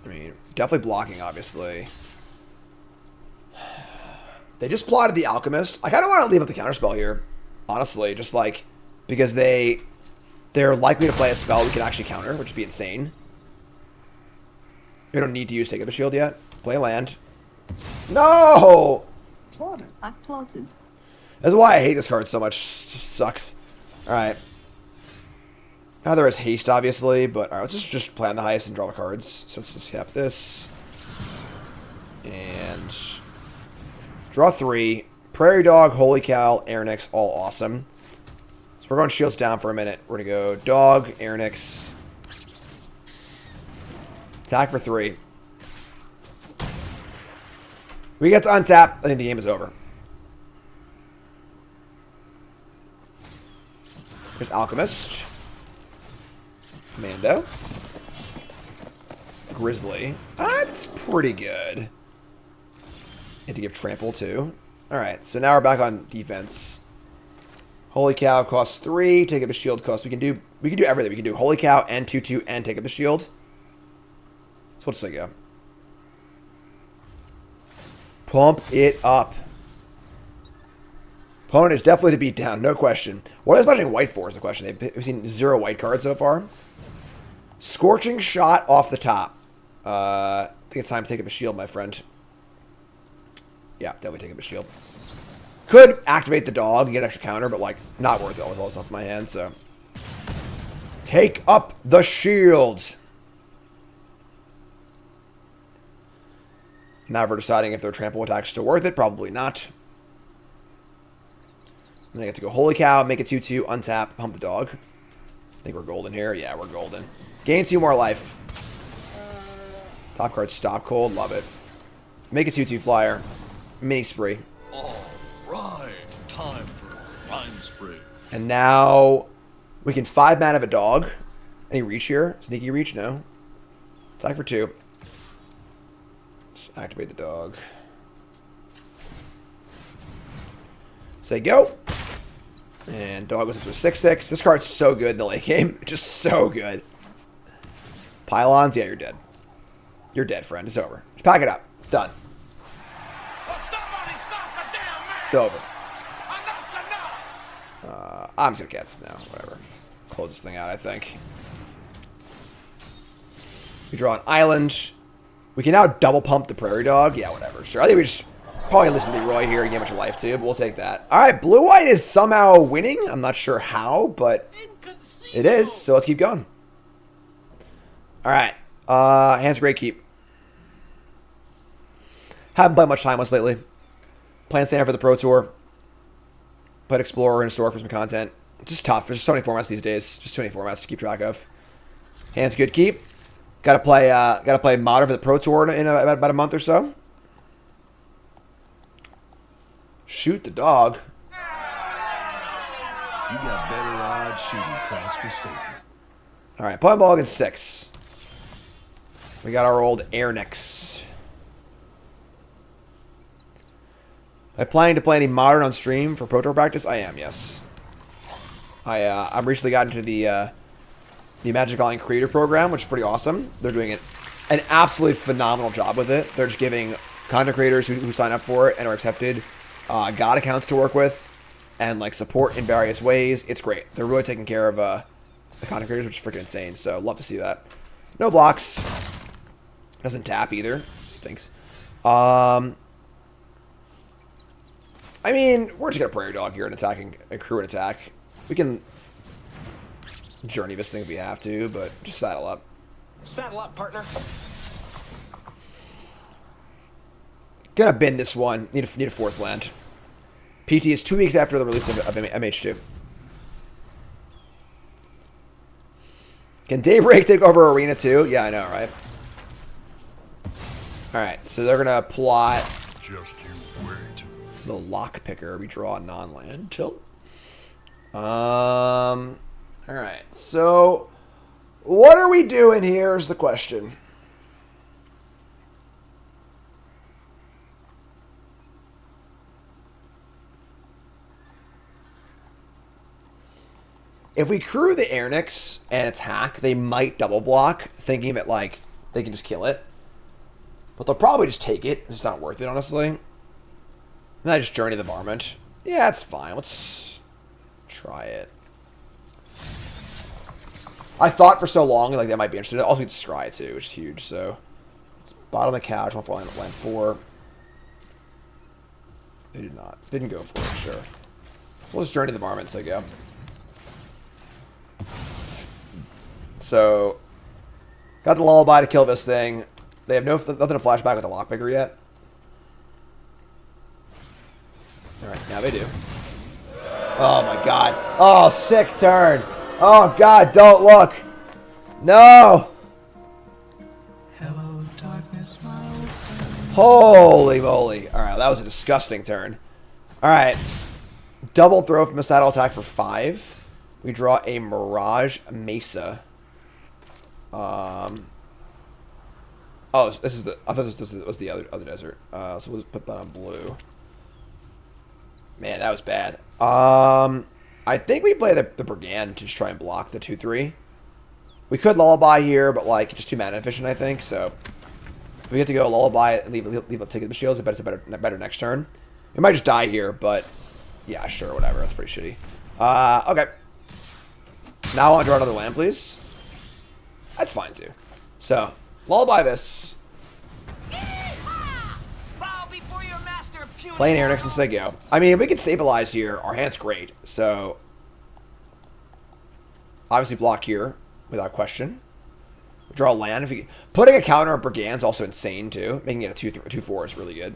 I mean, definitely blocking, obviously. They just plotted the Alchemist. I kind of want to leave up the counterspell here, honestly. Just like, because they're likely to play a spell we can actually counter, which would be insane. We don't need to use Take Up a Shield yet. Play land. No! I've plotted. That's why I hate this card so much. Sucks. Alright. Now there is haste, obviously, but alright, let's just play on the highest and draw the cards. So let's just tap this. And draw 3. Prairie Dog, Holy Cow, Airnix, all awesome. So we're going shields down for a minute. We're going to go Dog, Airnix. Attack for 3. We get to untap. I think the game is over. There's Alchemist. Mando. Grizzly. That's pretty good. Had to give trample too. Alright, so now we're back on defense. Holy Cow costs 3. Take up a shield cost. We can do everything. We can do Holy Cow and 2/2 and take up a shield. So what's it go? Pump it up. Opponent is definitely the beat down, no question. What is budgeting white for is the question. We've seen 0 white cards so far. Scorching Shot off the top. I think it's time to take up a shield, my friend. Yeah, definitely take up a shield. Could activate the dog and get an extra counter, but like not worth it with all this stuff in my hand, so. Take up the shield. Now we're deciding if their trample attack is still worth it. Probably not. And I get to go Holy Cow, make it 2/2, untap, pump the dog. I think we're golden here. Yeah, we're golden. Gain 2 more life. Top card, Stop Cold. Love it. Make a 2/2 flyer. Mini Spree. All right, time for Rhyme Spree. And now we can 5 mana of a dog. Any reach here? Sneaky reach? No. Attack for 2. Let's activate the dog. Say go. And dog goes up to a 6/6. This card's so good in the late game. Just so good. Pylons, yeah, you're dead. You're dead, friend. It's over. Just pack it up. It's done. It's over. I'm just gonna cast this now. Whatever. Close this thing out, I think. We draw an island. We can now double pump the prairie dog. Yeah, whatever. Sure. I think we just probably listen to Leroy here and get much life too, but we'll take that. Alright, blue-white is somehow winning. I'm not sure how, but it is, so let's keep going. Alright. Hands great keep. Haven't played much Timeless lately. Playing Standard for the Pro Tour. Played Explorer and Store for some content. It's just tough. There's just so many formats these days. Just too many formats to keep track of. Hands good keep. Gotta play Modern for the Pro Tour in about a month or so. Shoot the dog. You got better odds shooting craps for Satan. Alright, playing ball against 6. We got our old Airnix. Am I planning to play any Modern on stream for Pro Tour practice? I am, yes. I've recently gotten into the Magic Online Creator Program, which is pretty awesome. They're doing an absolutely phenomenal job with it. They're just giving content creators who sign up for it and are accepted God accounts to work with and like support in various ways. It's great. They're really taking care of the content creators, which is freaking insane. So love to see that. No blocks. Doesn't tap either. Stinks. I mean, we're just gonna prairie dog here and attacking a crew and attack. We can journey this thing if we have to, but just saddle up. Saddle up, partner. Gonna bin this one. Need a 4th land. PT is 2 weeks after the release of MH2. Can Daybreak take over Arena 2? Yeah, I know, right? Alright, so they're gonna plot Just you wait. the lock picker. We draw a non-land. Tilt. Alright, so what are we doing here is the question. If we crew the Airnix and attack, they might double block, thinking that like they can just kill it. But they'll probably just take it. It's not worth it, honestly. And I just journey the varmint. Yeah, it's fine. Let's try it. I thought for so long like they might be interested. Also, it's scry too, which is huge. So it's bottom of the couch. One for land 4. They did not. Didn't go for it. Sure. We'll just journey the varmint. So go. So got the lullaby to kill this thing. They have nothing to flashback with the lockpicker yet. All right, now they do. Oh my god. Oh, sick turn. Oh god, don't look. No. Hello, darkness, my old friend. Holy moly. All right, that was a disgusting turn. All right. Double throw from a saddle attack for 5. We draw a Mirage Mesa. Oh, this is the. I thought this was the other desert. So we'll just put that on blue. Man, that was bad. I think we play the Brigand to just try and block the 2/3. We could lullaby here, but like just too mana efficient, I think. So if we get to go lullaby and leave a ticket the shields. I bet it's a better next turn. We might just die here, but yeah, sure, whatever. That's pretty shitty. Okay. Now I want to draw another land, please. That's fine too. So lullaby this. Playing Airnix and say go. I mean, if we can stabilize here, our hand's great. So obviously block here without question. Draw a land. If you putting a counter on Brigand's also insane too. Making it a 2/4 is really good.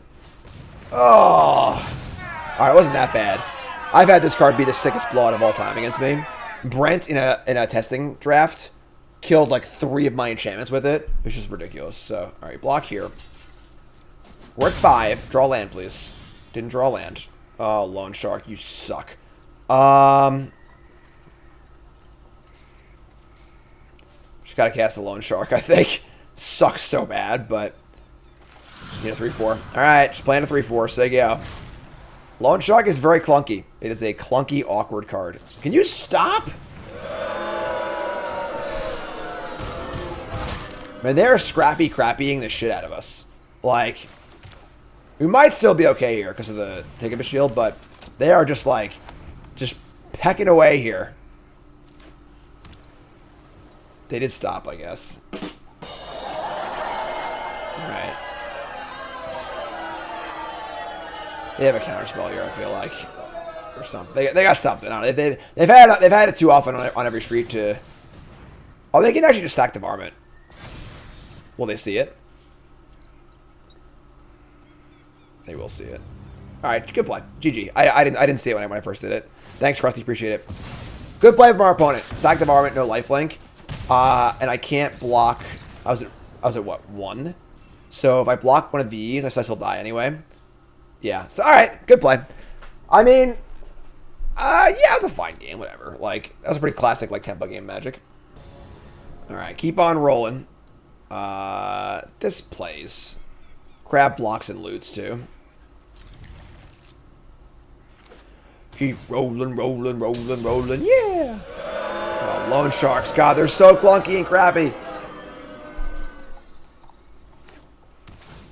Oh, all right, it wasn't that bad. I've had this card be the sickest blowout of all time against me. Brent in a testing draft killed like 3 of my enchantments with it. It was just ridiculous. So all right, block here. We're at 5. Draw land, please. Didn't draw land. Oh, Lone Shark, you suck. Just gotta cast the Lone Shark, I think. Sucks so bad, but need a 3/4. Alright, just playing a 3/4, so go. Loan Shark is very clunky. It is a clunky, awkward card. Can you stop? Man, they're scrappy crappying the shit out of us. Like, we might still be okay here because of the take up a shield, but they are just like, just pecking away here. They did stop, I guess. Alright. They have a counterspell here, I feel like. Or something. They got something. I don't know. They've had it too often on every street to... Oh, they can actually just sack the varmint. Will they see it? They will see it. Alright, good play. GG. I didn't see it when I first did it. Thanks, Krusty. Appreciate it. Good play from our opponent. Sack the varmint, no lifelink. And I can't block... I was at what, 1? So if I block one of these, I still die anyway. Yeah. So, alright. Good play. I mean... yeah, it was a fine game. Whatever. Like, that was a pretty classic, like, tempo game Magic. Alright, keep on rolling. This plays. Crab blocks and loots, too. Keep rolling, rolling, rolling, rolling. Yeah! Oh, Loan Sharks. God, they're so clunky and crappy.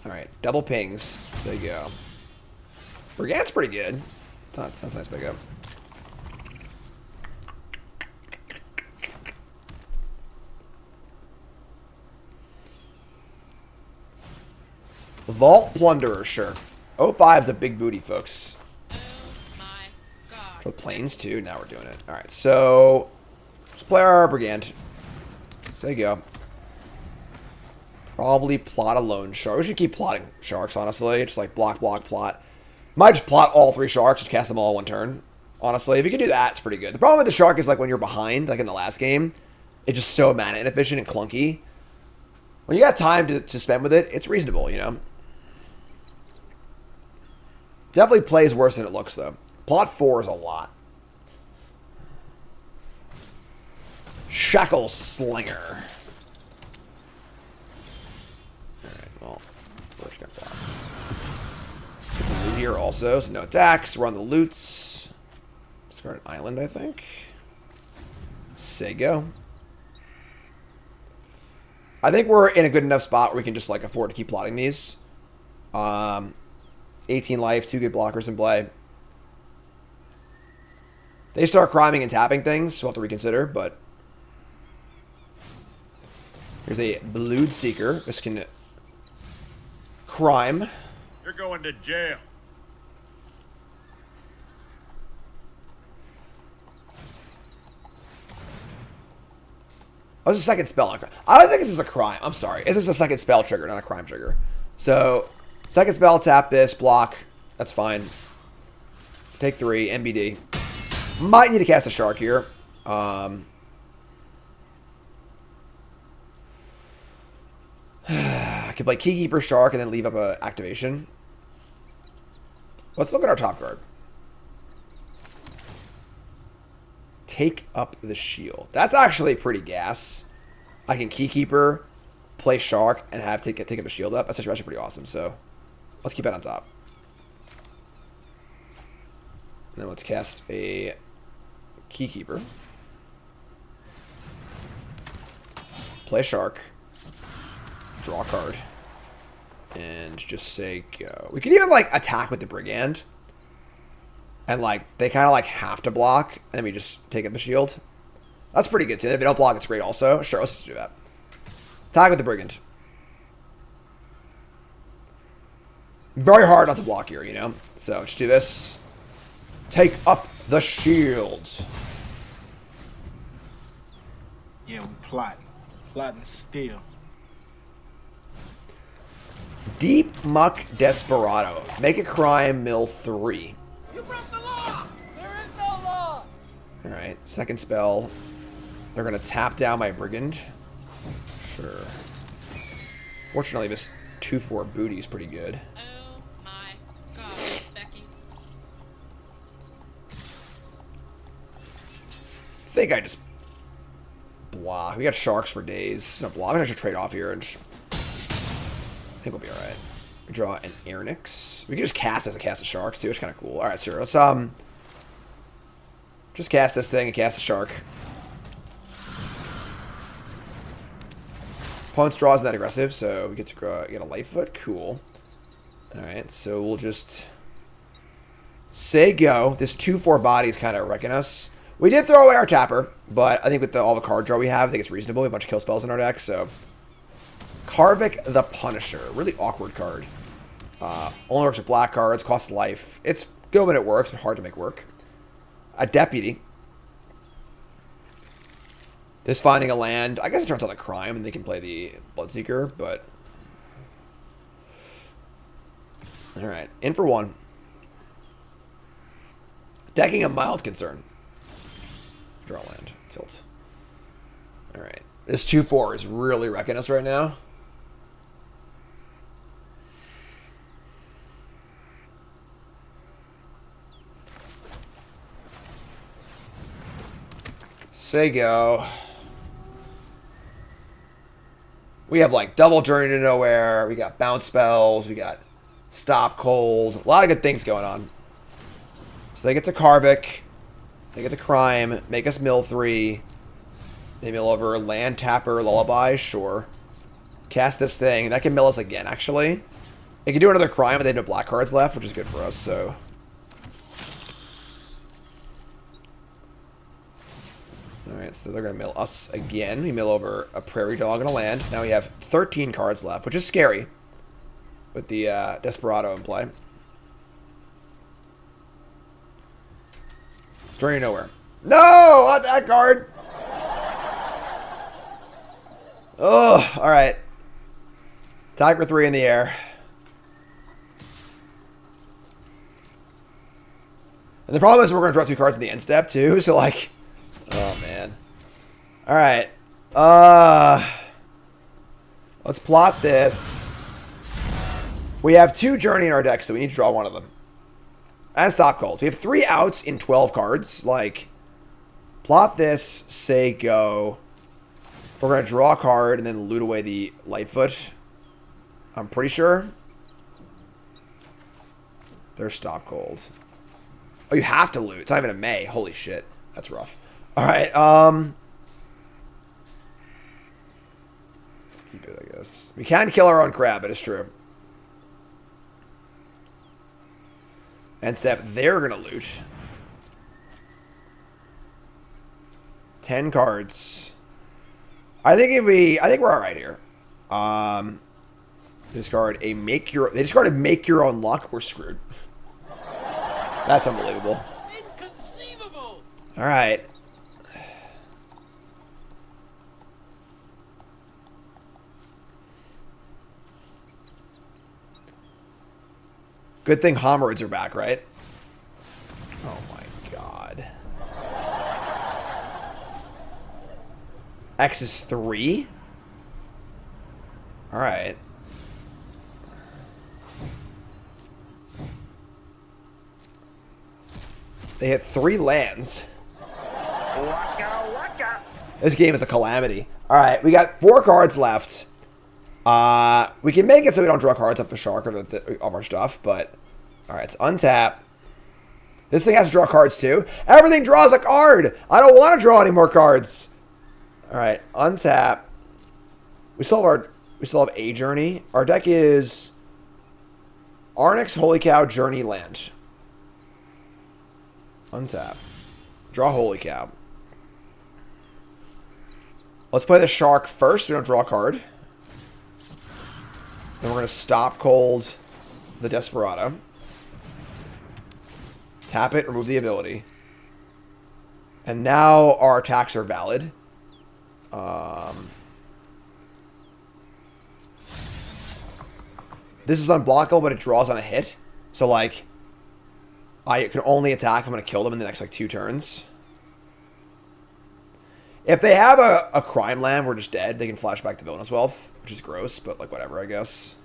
Alright, double pings. There you go. Brigand's pretty good. That's a nice pickup. Vault Plunderer, sure. 05's a big booty, folks. Oh my god. For planes, too. Now we're doing it. Alright, so... Let's play our Brigand. So there you go. Probably plot a Loan Shark. We should keep plotting sharks, honestly. Just like block, block, plot. Might just plot all 3 sharks, just cast them all in 1 turn. Honestly, if you can do that, it's pretty good. The problem with the shark is like when you're behind, like in the last game, it's just so mana inefficient and clunky. When you got time to spend with it, it's reasonable, you know? Definitely plays worse than it looks, though. Plot 4 is a lot. Shackle Slinger. Alright, well, we're just gonna block. Loot here also, so no attacks. Run the loots. Discard an island, I think. Say go. I think we're in a good enough spot where we can just like afford to keep plotting these. 18 life, 2 good blockers in play. They start criming and tapping things, so we'll have to reconsider, but... Here's a Blood Seeker. This can... crime. You're going to jail. Oh, it's a second spell on crime. I don't think this is a crime. I'm sorry. This is a second spell trigger, not a crime trigger. So, second spell, tap this, block. That's fine. Take 3, MBD. Might need to cast a shark here. I could play Keykeeper Shark and then leave up a activation. Let's look at our top card. Take up the shield. That's actually pretty gas. I can Keykeeper, play Shark, and have take up a shield up. That's actually pretty awesome. So let's keep that on top. And then let's cast a Keykeeper. Play Shark. Draw a card. And just say go. We could even like attack with the Brigand. And like they kind of like have to block. And then we just take up the shield. That's pretty good too. If they don't block, it's great also. Sure, let's just do that. Attack with the Brigand. Very hard not to block here, you know? So let's do this. Take up the shields. Yeah, we plotting. Plotting still. Deep Muck Desperado. Make a crime, mill 3. You broke the law! There is no law! Alright, second spell. They're going to tap down my Brigand. Sure. Fortunately, this 2/4 booty is pretty good. Oh my god, Becky. I think I just block. We got sharks for days. So block. I'm going to trade off here and just... I think we'll be alright. Draw an Airnix. We can just cast as a cast a shark too. It's kind of cool. All right, sure. Let's just cast this thing and cast a shark. Opponent's draw isn't that aggressive, so we get to get a Lightfoot. Cool. All right, so we'll just say go. This 2/4 body's kind of wrecking us. We did throw away our tapper, but I think with all the card draw we have, I think it's reasonable. We have a bunch of kill spells in our deck, so Karvik the Punisher, really awkward card. Only works with black cards, costs life. It's good when it works, but hard to make work. A Deputy. This finding a land, I guess it turns out a crime, and they can play the Bloodseeker, but all right, in for one. Decking a mild concern. Draw land, tilt. All right, this 2/4 is really wrecking us right now. Say go. We have like double Journey to Nowhere. We got bounce spells. We got stop cold. A lot of good things going on. So they get to Karvik. They get to crime. Make us mill 3. They mill over land tapper lullaby. Sure. Cast this thing. That can mill us again. Actually, they can do another crime, but they have no black cards left, which is good for us. So. Alright, so they're going to mill us again. We mill over a Prairie Dog and a land. Now we have 13 cards left, which is scary with the Desperado in play. Journey Nowhere. No! Not that card! Oh, alright. Tiger 3 in the air. And the problem is we're going to draw 2 cards in the end step, too, so like... Oh, man. Alright. Let's plot this. We have 2 Journey in our deck, so we need to draw one of them. And stop cold. We have 3 outs in 12 cards. Like, plot this, say go. We're going to draw a card and then loot away the Lightfoot. I'm pretty sure. There's stop cold. Oh, you have to loot. It's not even a May. Holy shit. That's rough. Alright, let's keep it, I guess. We can kill our own crab, it is true. End step, they're gonna loot. 10 cards. I think we're alright here. Discard a make your... They discarded make your own luck. We're screwed. That's unbelievable. Inconceivable! Alright. Good thing Homerids are back, right? Oh my god. X is 3? Alright. They hit 3 lands. This game is a calamity. Alright, we got 4 cards left. We can make it so we don't draw cards off the shark or of our stuff, but alright, it's untap. This thing has to draw cards too. Everything draws a card! I don't want to draw any more cards. Alright, untap. We still have a Journey. Our deck is Arnix, Holy Cow, Journey, Land. Untap. Draw Holy Cow. Let's play the shark first so we don't draw a card. Then we're going to stop cold the Desperado. Tap it, remove the ability. And now our attacks are valid. This is unblockable, but it draws on a hit. So, like, I can only attack if I'm going to kill them in the next, like, 2 turns. If they have a crime land, we're just dead. They can flash back to Villainous Wealth, which is gross, but, like, whatever, I guess.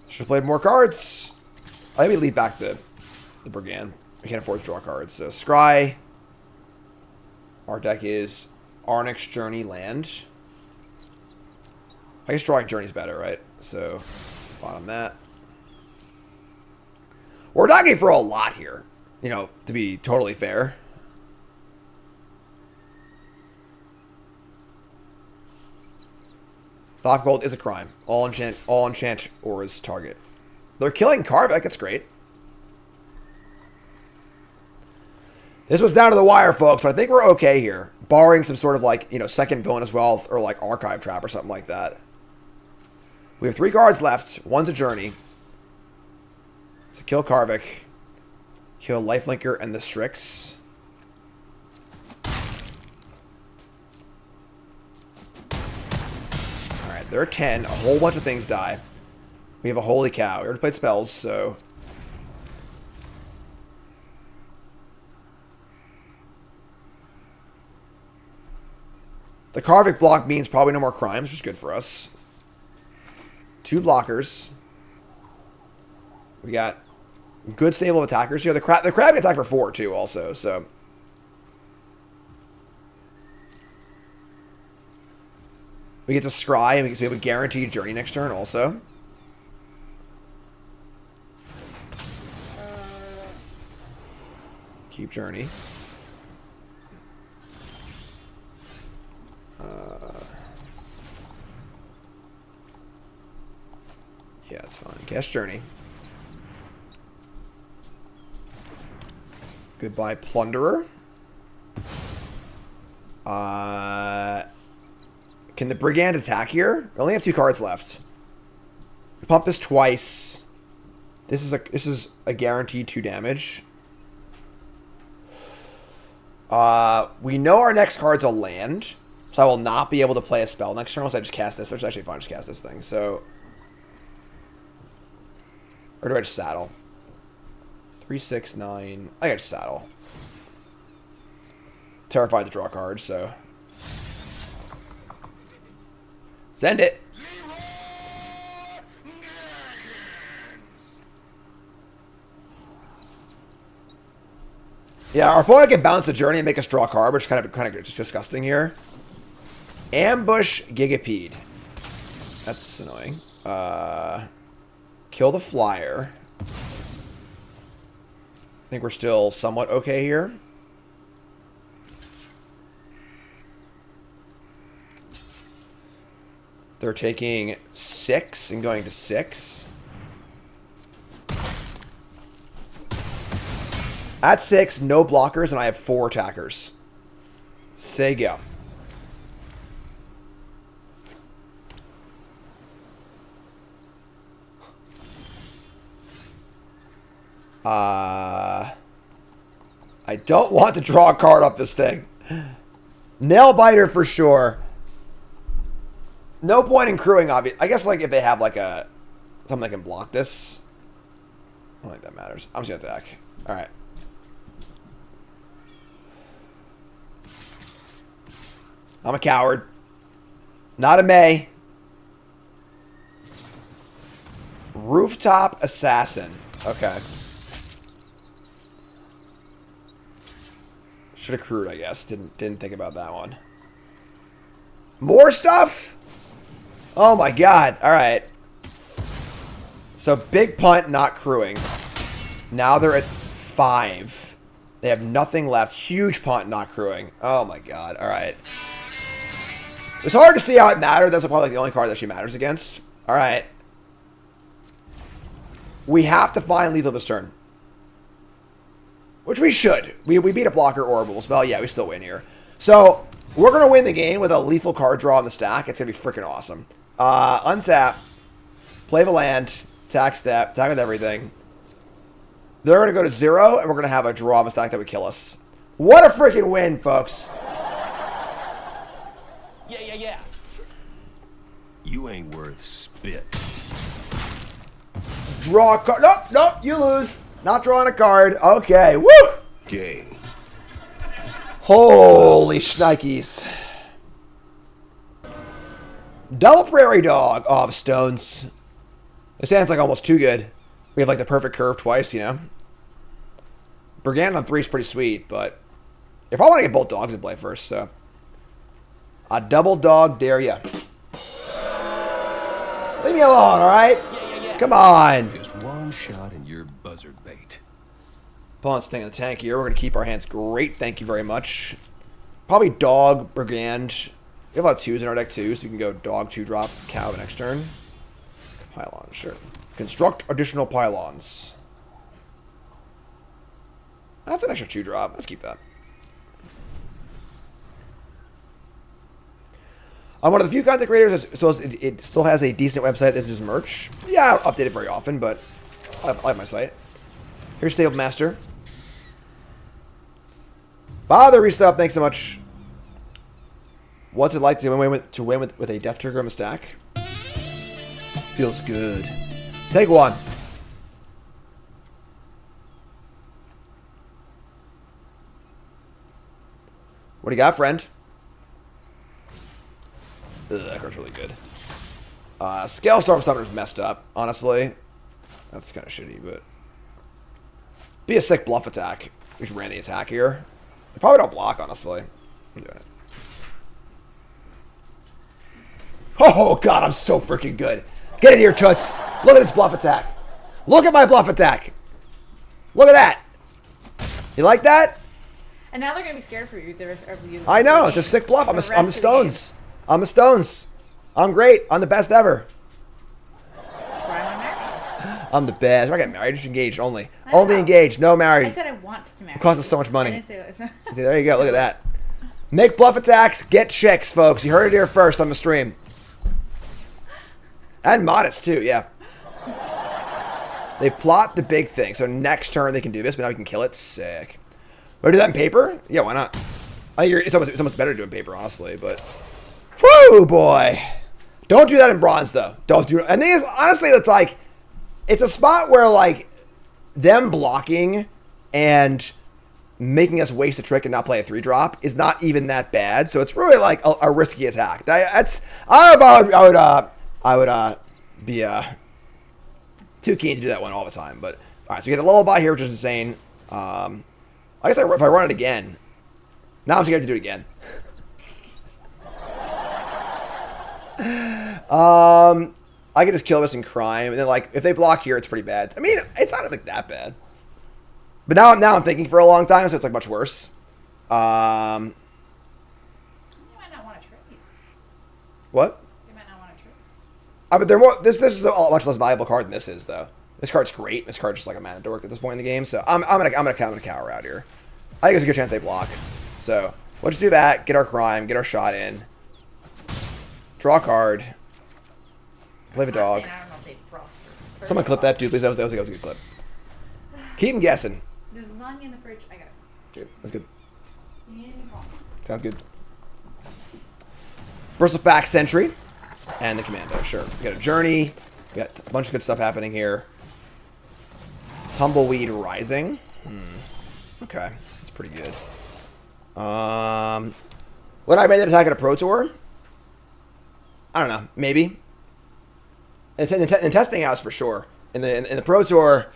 Should have played more cards. Let me lead back the Brigand. We can't afford to draw cards. So, Scry. Our deck is Arnix, Journey, Land. I guess drawing Journey's better, right? So, bottom that. We're not getting for a lot here, you know, to be totally fair. Stop gold is a crime. All enchant Aura's target. They're killing Karvik. That's great. This was down to the wire, folks, but I think we're okay here. Barring some sort of, like, you know, second villain as well, or like Archive Trap or something like that. We have 3 cards left. One's a Journey. So kill Karvik. Kill Lifelinker and the Strix. Alright, there are 10. A whole bunch of things die. We have a Holy Cow. We already played spells, so... The Karvik block means probably no more crimes, which is good for us. 2 blockers. We got good stable of attackers here. The crab can attack for 4 too, also. So we get to scry, and we have a guaranteed Journey next turn, also. Keep Journey. Yeah, it's fine. Cast Journey. Goodbye, Plunderer. Can the Brigand attack here? We only have 2 cards left. We pump this twice. This is a guaranteed 2 damage. We know our next card's a land, so I will not be able to play a spell next turn unless I just cast this. Which is actually fine, just cast this thing. So, or do I just saddle? 3, 6, 9. I got to saddle. Terrified to draw cards, so send it. Yeah, our opponent can bounce a Journey and make us draw a card, which is kind of just disgusting here. Ambush Gigapede. That's annoying. Kill the Flyer. I think we're still somewhat okay here. They're taking 6 and going to 6. At 6, no blockers, and I have 4 attackers. Say go. I don't want to draw a card off this thing. Nailbiter for sure. No point in crewing, obviously. I guess, like, if they have, like, something that can block this. I don't think that matters. I'm just gonna attack. Alright. I'm a coward. Not a May. Rooftop Assassin. Okay. Should have crewed, I guess. Didn't think about that one. More stuff? Oh my god. Alright. So big punt, not crewing. Now they're at 5. They have nothing left. Huge punt, not crewing. Oh my god. Alright. It's hard to see how it mattered. That's probably like the only card that she matters against. Alright. We have to find lethal this turn. Which we should. We beat a blocker orbital spell. Yeah, we still win here. So, we're going to win the game with a lethal card draw on the stack. It's going to be freaking awesome. Untap. Play the land. Attack step. Attack with everything. They're going to go to 0, and we're going to have a draw on the stack that would kill us. What a freaking win, folks. Yeah. You ain't worth spit. Draw a card. Nope, you lose. Not drawing a card. Okay, woo! Game. Holy shnikes. Double Prairie Dog. Oh, stones. This hand's like almost too good. We have like the perfect curve twice, you know? Brigand on 3 is pretty sweet, but you probably want to get both dogs in play first, so. A double dog dare ya. Leave me alone, all right? Come on. Just one shot and you're buzzard bait. Opponent's thing in the tank here. We're going to keep our hands great. Thank you very much. Probably Dog, Brigand. We have a lot of 2s in our deck too, so you can go Dog, 2-drop, Cow the next turn. Pylon, sure. Construct additional pylons. That's an extra 2-drop. Let's keep that. I'm one of the few content creators, so it still has a decent website. This is merch. Yeah, I don't update it very often, but I like my site. Here's Stable Master. Father resub, thanks so much. What's it like to win with a Death Trigger on the stack? Feels good. Take one. What do you got, friend? Ugh, that card's really good. Scale Storm Summoner's messed up, honestly. That's kind of shitty, but... Be a sick bluff attack. We just ran the attack here. They probably don't block, honestly. I'm doing it. Oh, God, I'm so freaking good. Get in here, Toots. Look at this bluff attack. Look at my bluff attack. Look at that. You like that? And now they're going to be scared for you. I know. It's a sick bluff. I'm the Stones. I'm the Stones. I'm great. I'm the best ever. I'm the best. I got married. Just engaged only. Only engaged. No married. I said I want to marry. It costs us so much money. I didn't say it was... See, there you go. Look at that. Make bluff attacks. Get chicks, folks. You heard it here first on the stream. And modest, too. Yeah. They plot the big thing. So next turn they can do this, but now we can kill it. Sick. Want to do that in paper? Yeah, why not? I think it's almost better to do it in paper, honestly, but... Whoo, boy. Don't do that in bronze, though. Don't do it. And the thing is, honestly, it's like... It's a spot where, like, them blocking and making us waste a trick and not play a 3-drop is not even that bad. So it's really, like, a risky attack. That's... I don't know if I would be too keen to do that one all the time. But, all right, so we get a lullaby here, which is insane. I guess if I run it again... Now I'm scared to do it again. I can just kill this in crime, and then like if they block here, it's pretty bad. I mean, it's not like that bad. But now I'm thinking for a long time, so it's like much worse. You might not want to trade. What? You might not want to trade. But they're more. This is a much less valuable card than this is, though. This card's great. This card's just like a mana dork at this point in the game. So I'm gonna cower out here. I think there's a good chance they block. So let's do that. Get our crime. Get our shot in. Draw a card. Play the dog. Someone clip that, dude. Please, that was a good clip. Keep them guessing. There's lasagna in the fridge. I got it. Good. That's good. You need any more? Sounds good. Bristles back Sentry and the Commando. Sure. We got a Journey. We got a bunch of good stuff happening here. Tumbleweed Rising. Okay, that's pretty good. Would I make that attack at a Pro Tour? I don't know. Maybe. In testing house for sure. In the Pro Tour,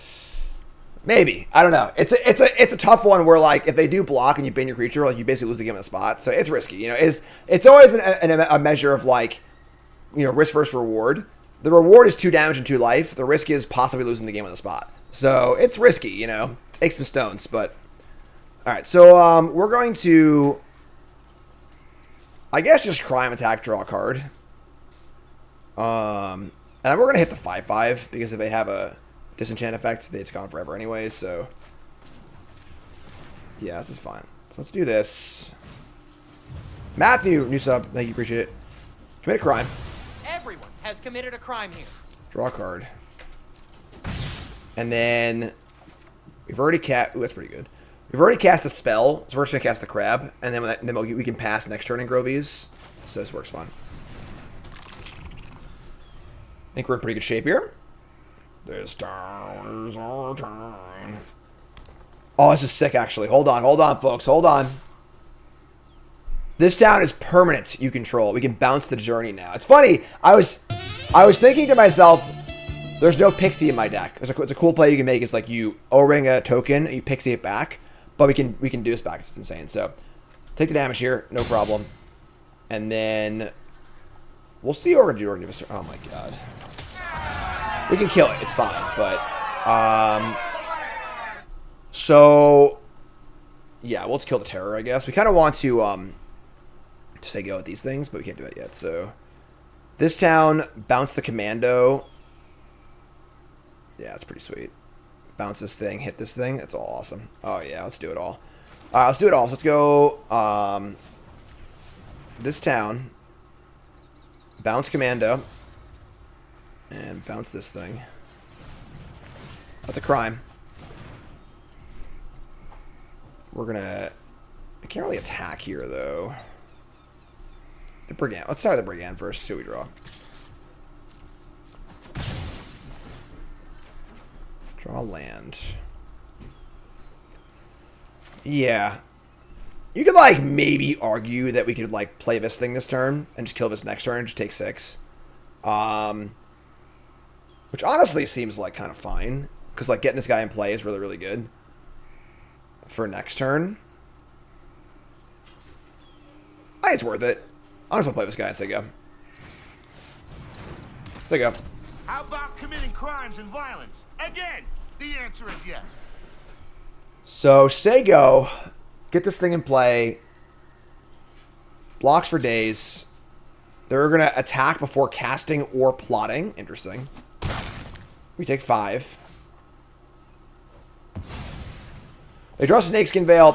maybe. I don't know. It's a tough one where like if they do block and you ban your creature, like you basically lose the game on the spot. So it's risky. You know, it's always a measure of like, you know, risk versus reward. The reward is 2 damage and 2 life. The risk is possibly losing the game on the spot. So it's risky. You know, take some stones. But all right. So we're going to, I guess, just crime attack, draw a card. And we're going to hit the 5/5 because if they have a disenchant effect, it's gone forever anyways, so... Yeah, this is fine. So let's do this. Matthew, new sub. Thank you, appreciate it. Commit a crime. Everyone has committed a crime here. Draw a card. And then... We've already cast... Ooh, that's pretty good. We've already cast a spell, so we're just going to cast the crab, and then we can pass next turn and grow these. So this works fine. I think we're in pretty good shape here. This town is our turn. Oh, this is sick, actually. Hold on, folks. Hold on. This town is permanent, you control. We can bounce the journey now. It's funny. I was thinking to myself, there's no pixie in my deck. It's a cool play you can make. It's like you O-ring a token, and you pixie it back. But we can do this back. It's insane. So, take the damage here. No problem. And then... We'll see what we're going to do. Oh, my God. We can kill it. It's fine. But, so, yeah, well, let's kill the terror, I guess. We kind of want to say go at these things, but we can't do it yet. So, this town, bounce the commando. Yeah, it's pretty sweet. Bounce this thing, hit this thing. That's all awesome. Oh, yeah, let's do it all. All right, let's do it all. So let's go this town, bounce commando, and bounce this thing. That's a crime. We're going to... I can't really attack here, though. The Brigand. Let's start with the Brigand first. See what we draw. Draw land. Yeah. You could, like, maybe argue that we could, like, play this thing this turn and just kill this next turn and just take 6. Which honestly seems, like, kind of fine. Because, like, getting this guy in play is really, really good. For next turn. I think it's worth it. I'm just going to play this guy and say go. Say go. How about committing crimes and violence? Again, the answer is yes. So, say go. Get this thing in play. Blocks for days. They're going to attack before casting or plotting. Interesting. We take 5. They draw Snakeskin Veil.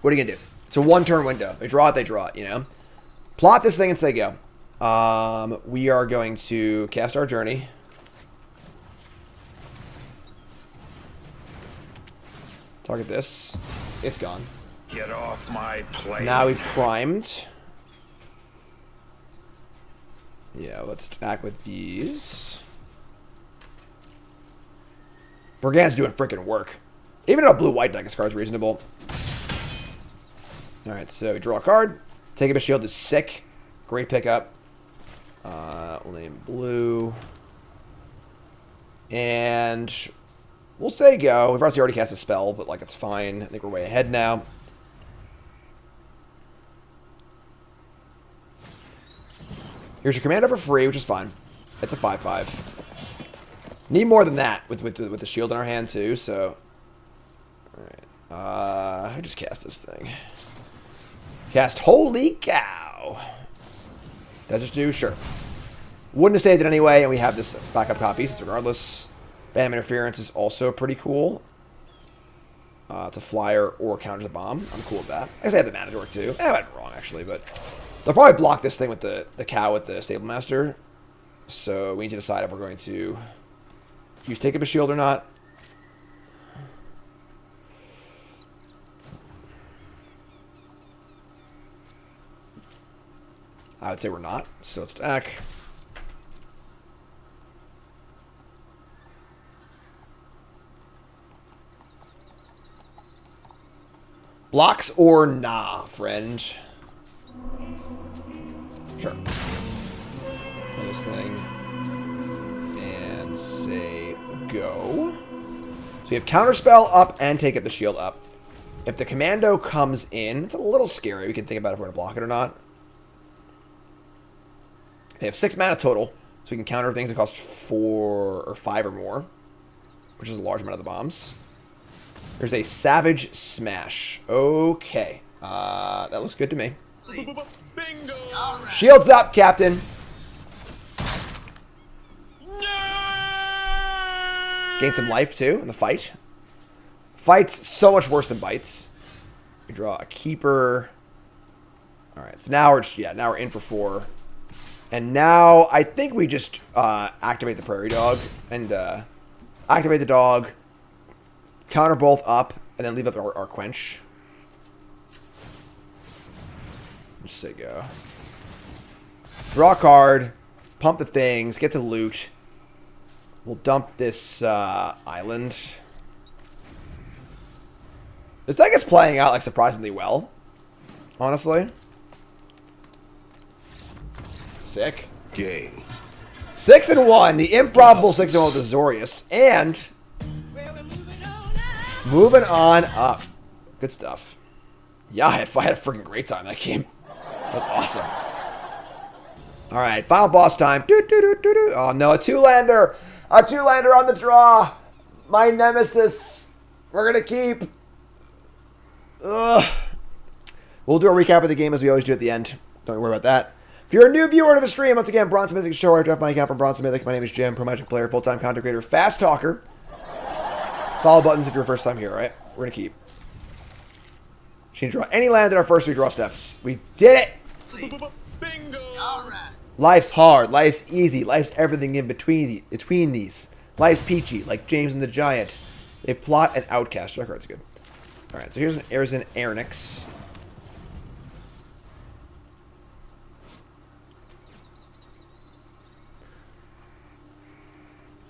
What are you going to do? It's a 1-turn window. They draw it, you know? Plot this thing and say go. We are going to cast our Journey. Target this. It's gone. Get off my plate. Now we've primed. Yeah, let's attack with these. Brigand's doing freaking work. Even in a blue-white deck, this card's reasonable. Alright, so we draw a card. Take up a shield is sick. Great pickup. Only in blue. And we'll say go. We've obviously already cast a spell, but like it's fine. I think we're way ahead now. Here's your commander for free, which is fine. It's a 5/5. Need more than that with the shield in our hand too, so. Alright. I just cast this thing. Cast Holy Cow. That just do? Sure. Wouldn't have saved it anyway, and we have this backup copy, so regardless. Bam Interference is also pretty cool. It's a flyer or counters a bomb. I'm cool with that. I guess I have the mana dork too. I went wrong actually, but they'll probably block this thing with the cow with the Stable Master. So we need to decide if we're going to use Take Up a Shield or not. I would say we're not, so let's attack. Blocks or nah, friend? Sure. Play this thing. And say go. So you have Counterspell up and Take Up the Shield up. If the commando comes in, it's a little scary. We can think about if we're going to block it or not. They have 6 mana total, so we can counter things that cost 4 or 5 or more, which is a large amount of the bombs. There's a Savage Smash. Okay. That looks good to me. Bingo! Shields up, Captain. Gain some life, too, in the fight. Fight's so much worse than bites. We draw a Keeper. Alright, so now we're just, now we're in for 4. And now, I think we just activate the Prairie Dog and activate the dog, counter both up, and then leave up our Quench. Just say go. Draw a card, pump the things, get to loot. We'll dump this island. This deck is playing out like surprisingly well, honestly. Sick. Game. 6-1. The improbable 6-1 with Azorius. And moving on up. Good stuff. Yeah, I had a freaking great time that game. That was awesome. Alright, final boss time. Oh no, a 2-lander. A 2-lander on the draw. My nemesis. We're going to keep. Ugh. We'll do a recap of the game as we always do at the end. Don't worry about that. If you're a new viewer to the stream, once again, Bronze Mythic Show. I draft my account from Bronze Mythic. My name is Jim, pro Magic player, full-time content creator, fast talker. Follow buttons if you're first time here, all right? We're going to keep. She can draw any land in our first 3 draw steps. We did it! Bingo! Alright. Life's hard. Life's easy. Life's everything in between these. Life's peachy, like James and the Giant. They plot an outcast. That card's good. All right, so here's an Aronix.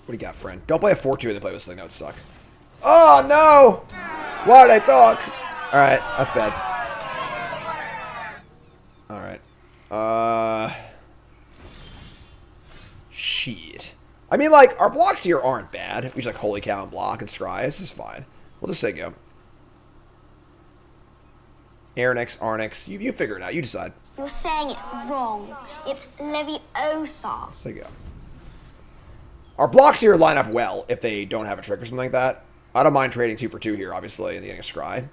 What do you got, friend? Don't play a 4-2 and then play this thing. That would suck. Oh, no! Why did I talk? All right, that's bad. All right. Shit. I mean, like, our blocks here aren't bad. We just like Holy Cow and block and scry. This is fine. We'll just say go. Aronix, Arnix. You figure it out. You decide. You're saying it wrong. It's Leviosa. Say go. Our blocks here line up well if they don't have a trick or something like that. I don't mind trading 2 for 2 here, obviously, and getting a scry.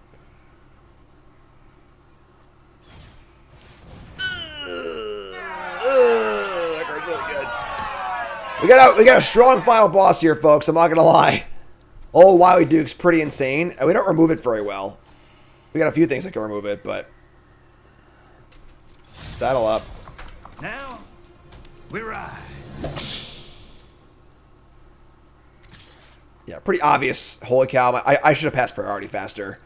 That card's really good. We got a strong final boss here, folks. I'm not gonna lie. Old Wily Duke's pretty insane, and we don't remove it very well. We got a few things that can remove it, but saddle up. Now we ride. Yeah, pretty obvious. Holy cow! I should have passed priority faster.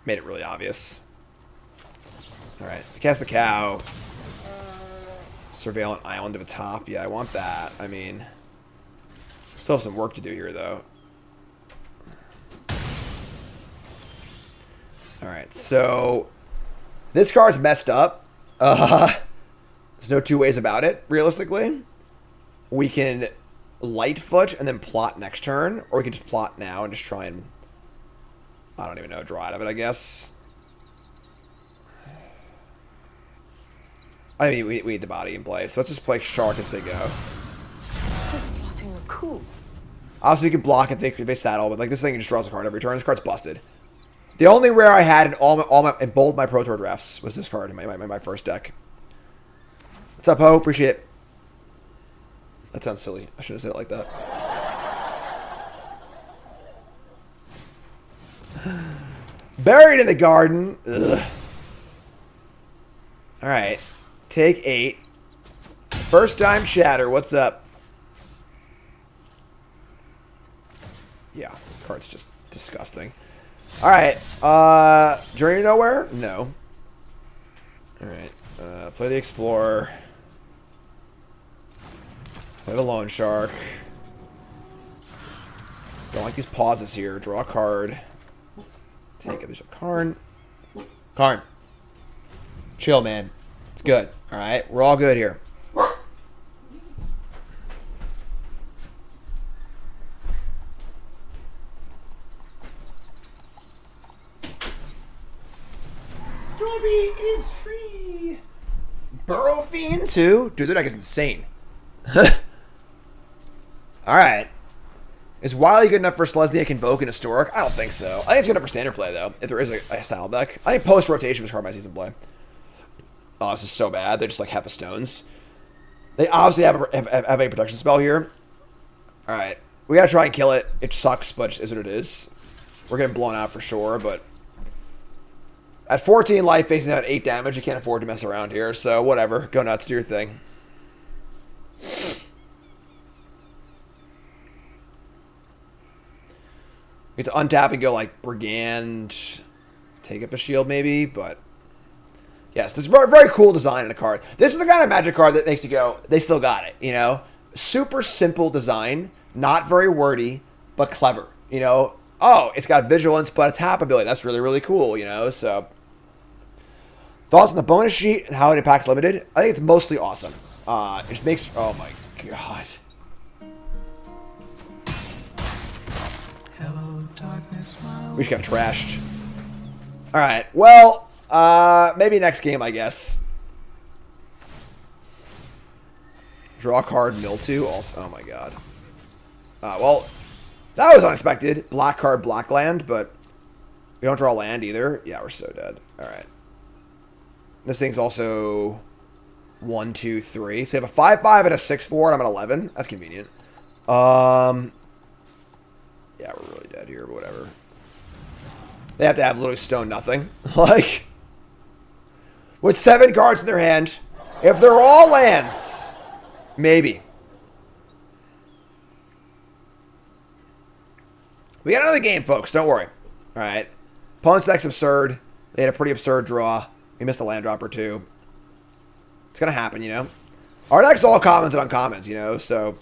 Made it really obvious. All right, cast the cow. Surveillant Island to the top. Yeah, I want that. I mean, still have some work to do here, though. All right, so this card's messed up. There's no two ways about it, realistically. We can Lightfoot and then plot next turn, or we can just plot now and just try and, I don't even know, draw out of it, I guess. I mean, we need the body in play, so let's just play Shark and say go. Cool. Also, you can block and think they saddle, but like this thing just draws a card every turn. This card's busted. The only rare I had in both my Pro Tour drafts was this card in my first deck. What's up, Ho? Appreciate it. That sounds silly. I shouldn't have said it like that. Buried in the garden. Ugh. All right. Take 8. First time chatter. What's up? Yeah, this card's just disgusting. All right. Journey to Nowhere? No. All right. Play the Explorer. Play the Loan Shark. Don't like these pauses here. Draw a card. Take it. There's a Karn. Karn. Chill, man. It's good. All right. We're all good here. Dobby is free. Burrow Fiend too? Dude, that deck is insane. Alright. Is Wily good enough for Selesnya, Invoke, and Historic? I don't think so. I think it's good enough for standard play, though, if there is a style deck. I think post-rotation was hard my season play. Oh, this is so bad. They just, like, have the stones. They obviously have a protection spell here. Alright. We gotta try and kill it. It sucks, but it is what it is. We're getting blown out for sure, but at 14 life, facing out 8 damage, you can't afford to mess around here, so whatever. Go nuts, do your thing. We get to untap and go like Brigand, take up a shield maybe, but yes, this is very, very cool design in a card. This is the kind of Magic card that makes you go, they still got it, you know? Super simple design, not very wordy, but clever, you know? Oh, it's got vigilance, but a tap ability. That's really, really cool, you know? So, thoughts on the bonus sheet and how it impacts limited? I think it's mostly awesome. It just makes, oh my god. We just got trashed. Alright, well, maybe next game, I guess. Draw a card, mill 2, also, oh my god. Well, that was unexpected. Black card, black land, but we don't draw land either. Yeah, we're so dead. All right. This thing's also 1, 2, 3. So you have a 5/5 and a 6/4, and I'm at 11. That's convenient. Yeah, we're really dead here, but whatever. They have to have literally stone nothing. Like, with 7 cards in their hand, if they're all lands, maybe. We got another game, folks. Don't worry. All right. Opponent's deck's absurd. They had a pretty absurd draw. We missed a land drop or two. It's going to happen, you know. Our deck's all commons and uncommons, you know, so...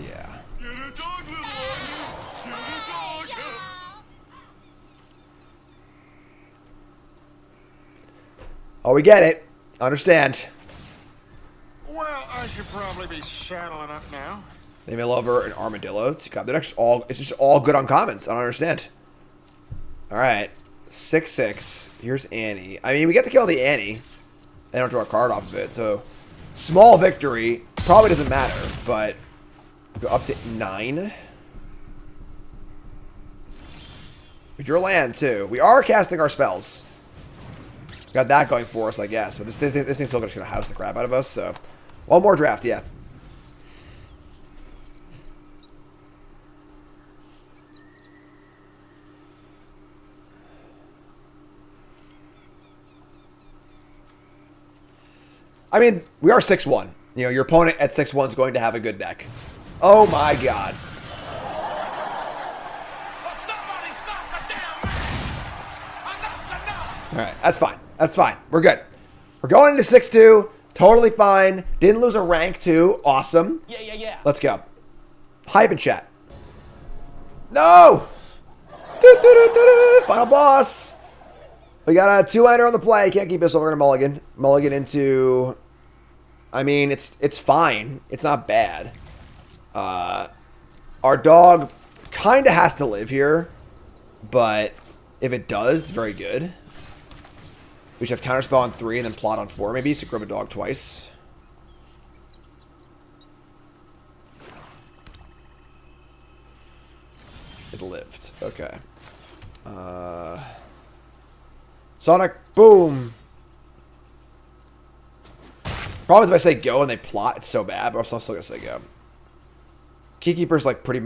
Yeah. Oh, we get it. Understand. Well, I should probably be saddling up now. They may love her an armadillo. It's just all good uncommons. I don't understand. All right. 6/6. Here's Annie. I mean, we get to kill the Annie. They don't draw a card off of it, so small victory. Probably doesn't matter, but go up to 9. We drew land, too. We are casting our spells. Got that going for us, I guess. But this thing's still just going to house the crap out of us, so... One more draft, yeah. I mean, we are 6-1. You know, your opponent at 6-1 is going to have a good deck. Oh my god. Alright, that's fine. That's fine. We're good. We're going into 6-2. Totally fine. Didn't lose a rank, too. Awesome. Yeah. Let's go. Hype in chat. No! Final boss. We got a 2-liner on the play. Can't keep this over. We're going to mulligan. Mulligan into... I mean, it's fine. It's not bad. Our dog kind of has to live here. But if it does, it's very good. We should have counterspell on 3 and then plot on 4 maybe. So grab a dog twice. It lived. Okay. Sonic Boom. Problem is if I say go and they plot, it's so bad, but I'm still gonna say go. Keykeeper's like pretty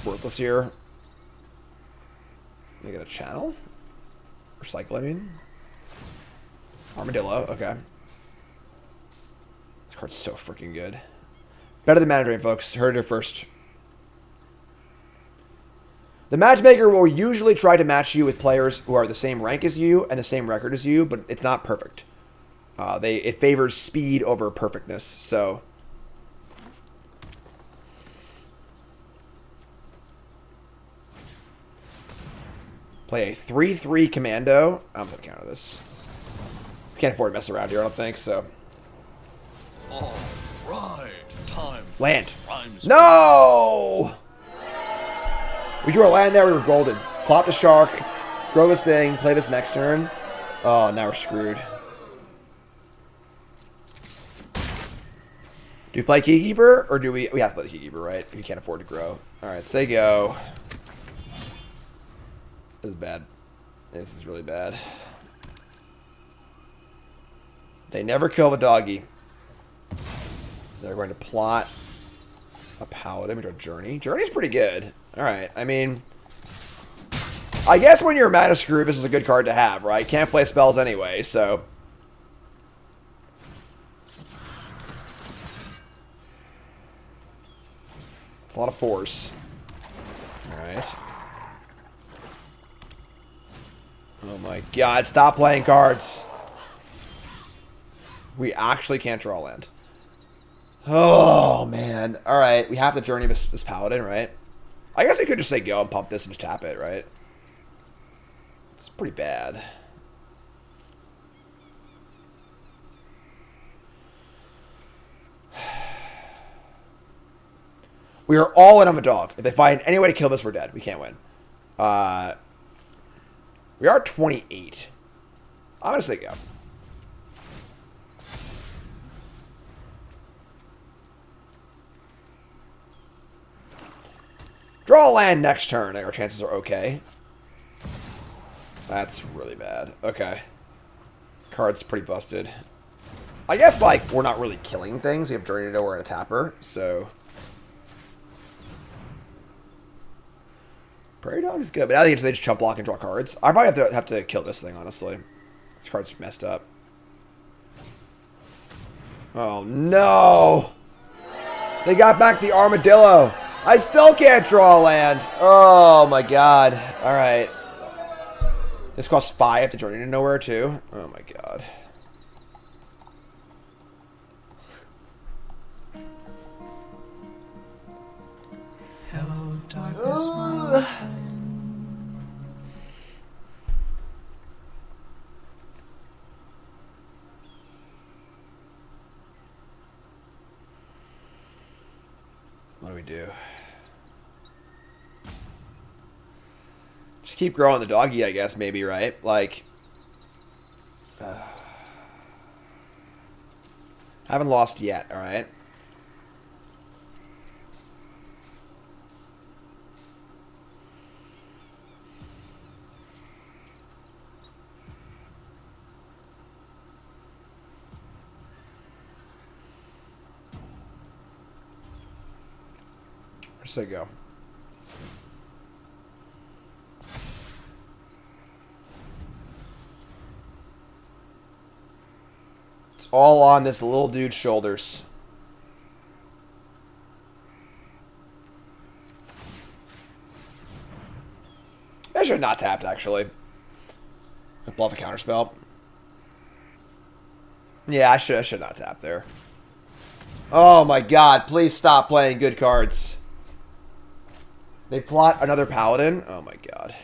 worthless here. They get a channel? Recycle, I mean. Armadillo, okay. This card's so freaking good. Better than Mana Drain, folks. Heard it here first. The matchmaker will usually try to match you with players who are the same rank as you and the same record as you, but it's not perfect. It favors speed over perfectness, so... Play a 3/3 commando. I'm going to counter this. Can't afford to mess around here, I don't think, so... All right, time. Land. No! We drew a land there, we were golden. Plot the shark, grow this thing, play this next turn. Oh, now we're screwed. Do we play Keykeeper, or do we... We have to play the Keykeeper, right? We can't afford to grow. Alright, say go. This is bad. This is really bad. They never kill the doggy. They're going to plot a paladin, which are Journey. Journey's pretty good. Alright, I mean... I guess when you're mana screwed, this is a good card to have, right? Can't play spells anyway, so... It's a lot of force. Alright. Oh my god, stop playing cards. We actually can't draw land. Oh, man. Alright, we have to journey this paladin, right? I guess we could just say go and pump this and just tap it, right? It's pretty bad. We are all in on the dog. If they find any way to kill this, we're dead. We can't win. We are 28. I'm going to say go. draw a land next turn, our chances are okay. That's really bad. Okay. Card's pretty busted. I guess, like, we're not really killing things. We have Journey to Nowhere and a tapper, so... Prairie Dog is good, but I think they just chump block and draw cards. I probably have to kill this thing, honestly. This card's messed up. Oh, no! They got back the Armadillo. I still can't draw a land. Oh, my God. All right. This costs 5 to Journey to Nowhere, too. Oh, my God. Hello, darkness, my What do we do? Just keep growing the doggy, I guess, maybe, right? Like... haven't lost yet, alright? Where's that go? It's all on this little dude's shoulders. I should have not tapped, actually. Bluff a counterspell. Yeah, I should not tap there. Oh my God, please stop playing good cards. They plot another paladin. Oh my God.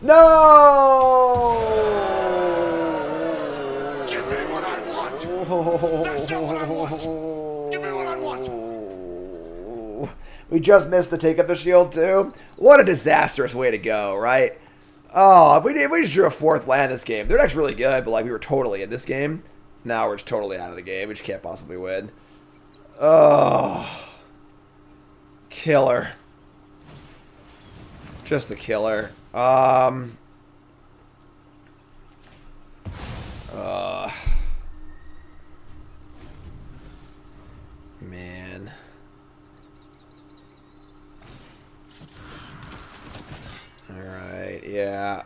No! Give me what I want. That's what I want. Give me what I want. We just missed the take up the shield too. What a disastrous way to go, right? Oh, if we just drew a 4th land this game. Their deck's really good, but like we were totally in this game. Now we're just totally out of the game. We just can't possibly win. Oh. Killer. Just a killer. Man. Alright, yeah.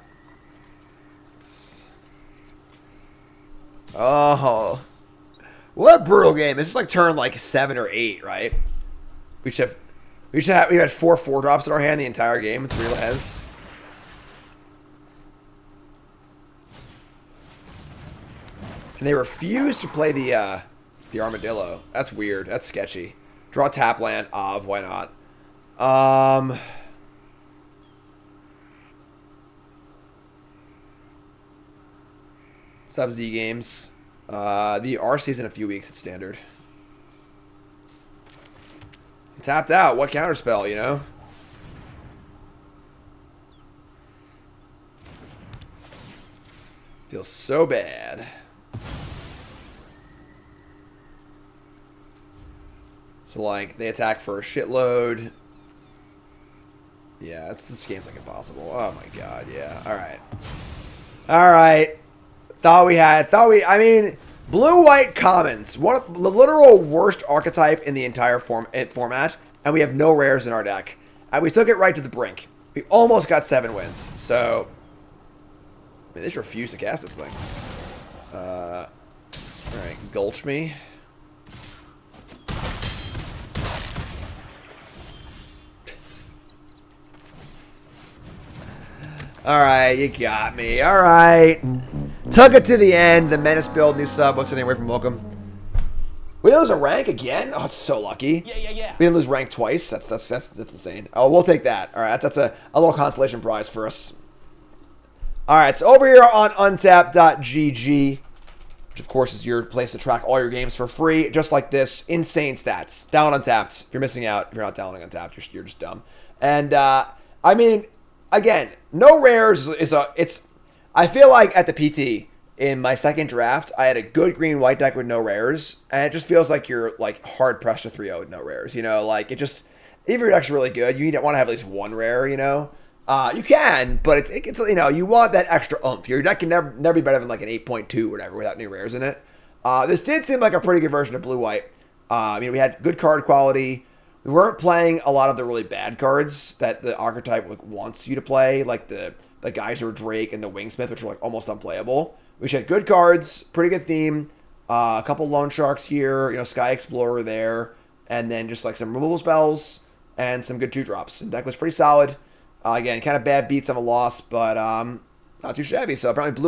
Oh. What a brutal game. This is like turn like 7 or 8, right? We had 4 4-drops in our hand the entire game with 3 lands. And they refuse to play the Armadillo. That's weird. That's sketchy. Draw tap land. Why not? Sub Z games. The RC's in a few weeks at standard. I'm tapped out. What counterspell, you know? Feels so bad. So, like, they attack for a shitload. Yeah, this game's, like, impossible. Oh, my God, yeah. All right. All right. I mean, blue-white commons. One of the literal worst archetype in the entire format, and we have no rares in our deck. And we took it right to the brink. We almost got 7 wins. So, I mean, they just refuse to cast this thing. All right, gulch me. All right, you got me. All right. Took it to the end. The Menace build, new sub. What's the name? Away from welcome. We didn't lose a rank again? Oh, it's so lucky. Yeah. We didn't lose rank twice. That's insane. Oh, we'll take that. All right, that's a little consolation prize for us. All right, so over here on untap.gg, which of course is your place to track all your games for free, just like this. Insane stats. Down Untapped. If you're missing out, if you're not downloading Untapped, you're just dumb. And I mean, again, no rares I feel like at the PT in my second draft, I had a good green-white deck with no rares, and it just feels like you're like hard pressed to 3-0 with no rares. You know, like it just Even if your deck's really good, you want to have at least one rare, you know? You can, but it's you know, you want that extra oomph. Your deck can never be better than like an 8.2 or whatever without new rares in it. This did seem like a pretty good version of blue-white. We had good card quality. We weren't playing a lot of the really bad cards that the archetype wants you to play, like the Geyser Drake and the Wingsmith, which were like almost unplayable. We had good cards, pretty good theme, a couple Loan Sharks here, you know, Sky Explorer there, and then just like some removal spells and some good 2-drops. And deck was pretty solid. Again, kind of bad beats on a loss, but not too shabby. So apparently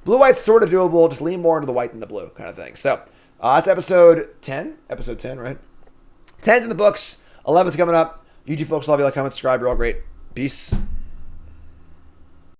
blue-white's sort of doable. Just lean more into the white than the blue kind of thing. So that's episode 10. Episode 10, right? 10's in the books. 11's coming up. YouTube folks, love you. Like, comment, subscribe. You're all great. Peace.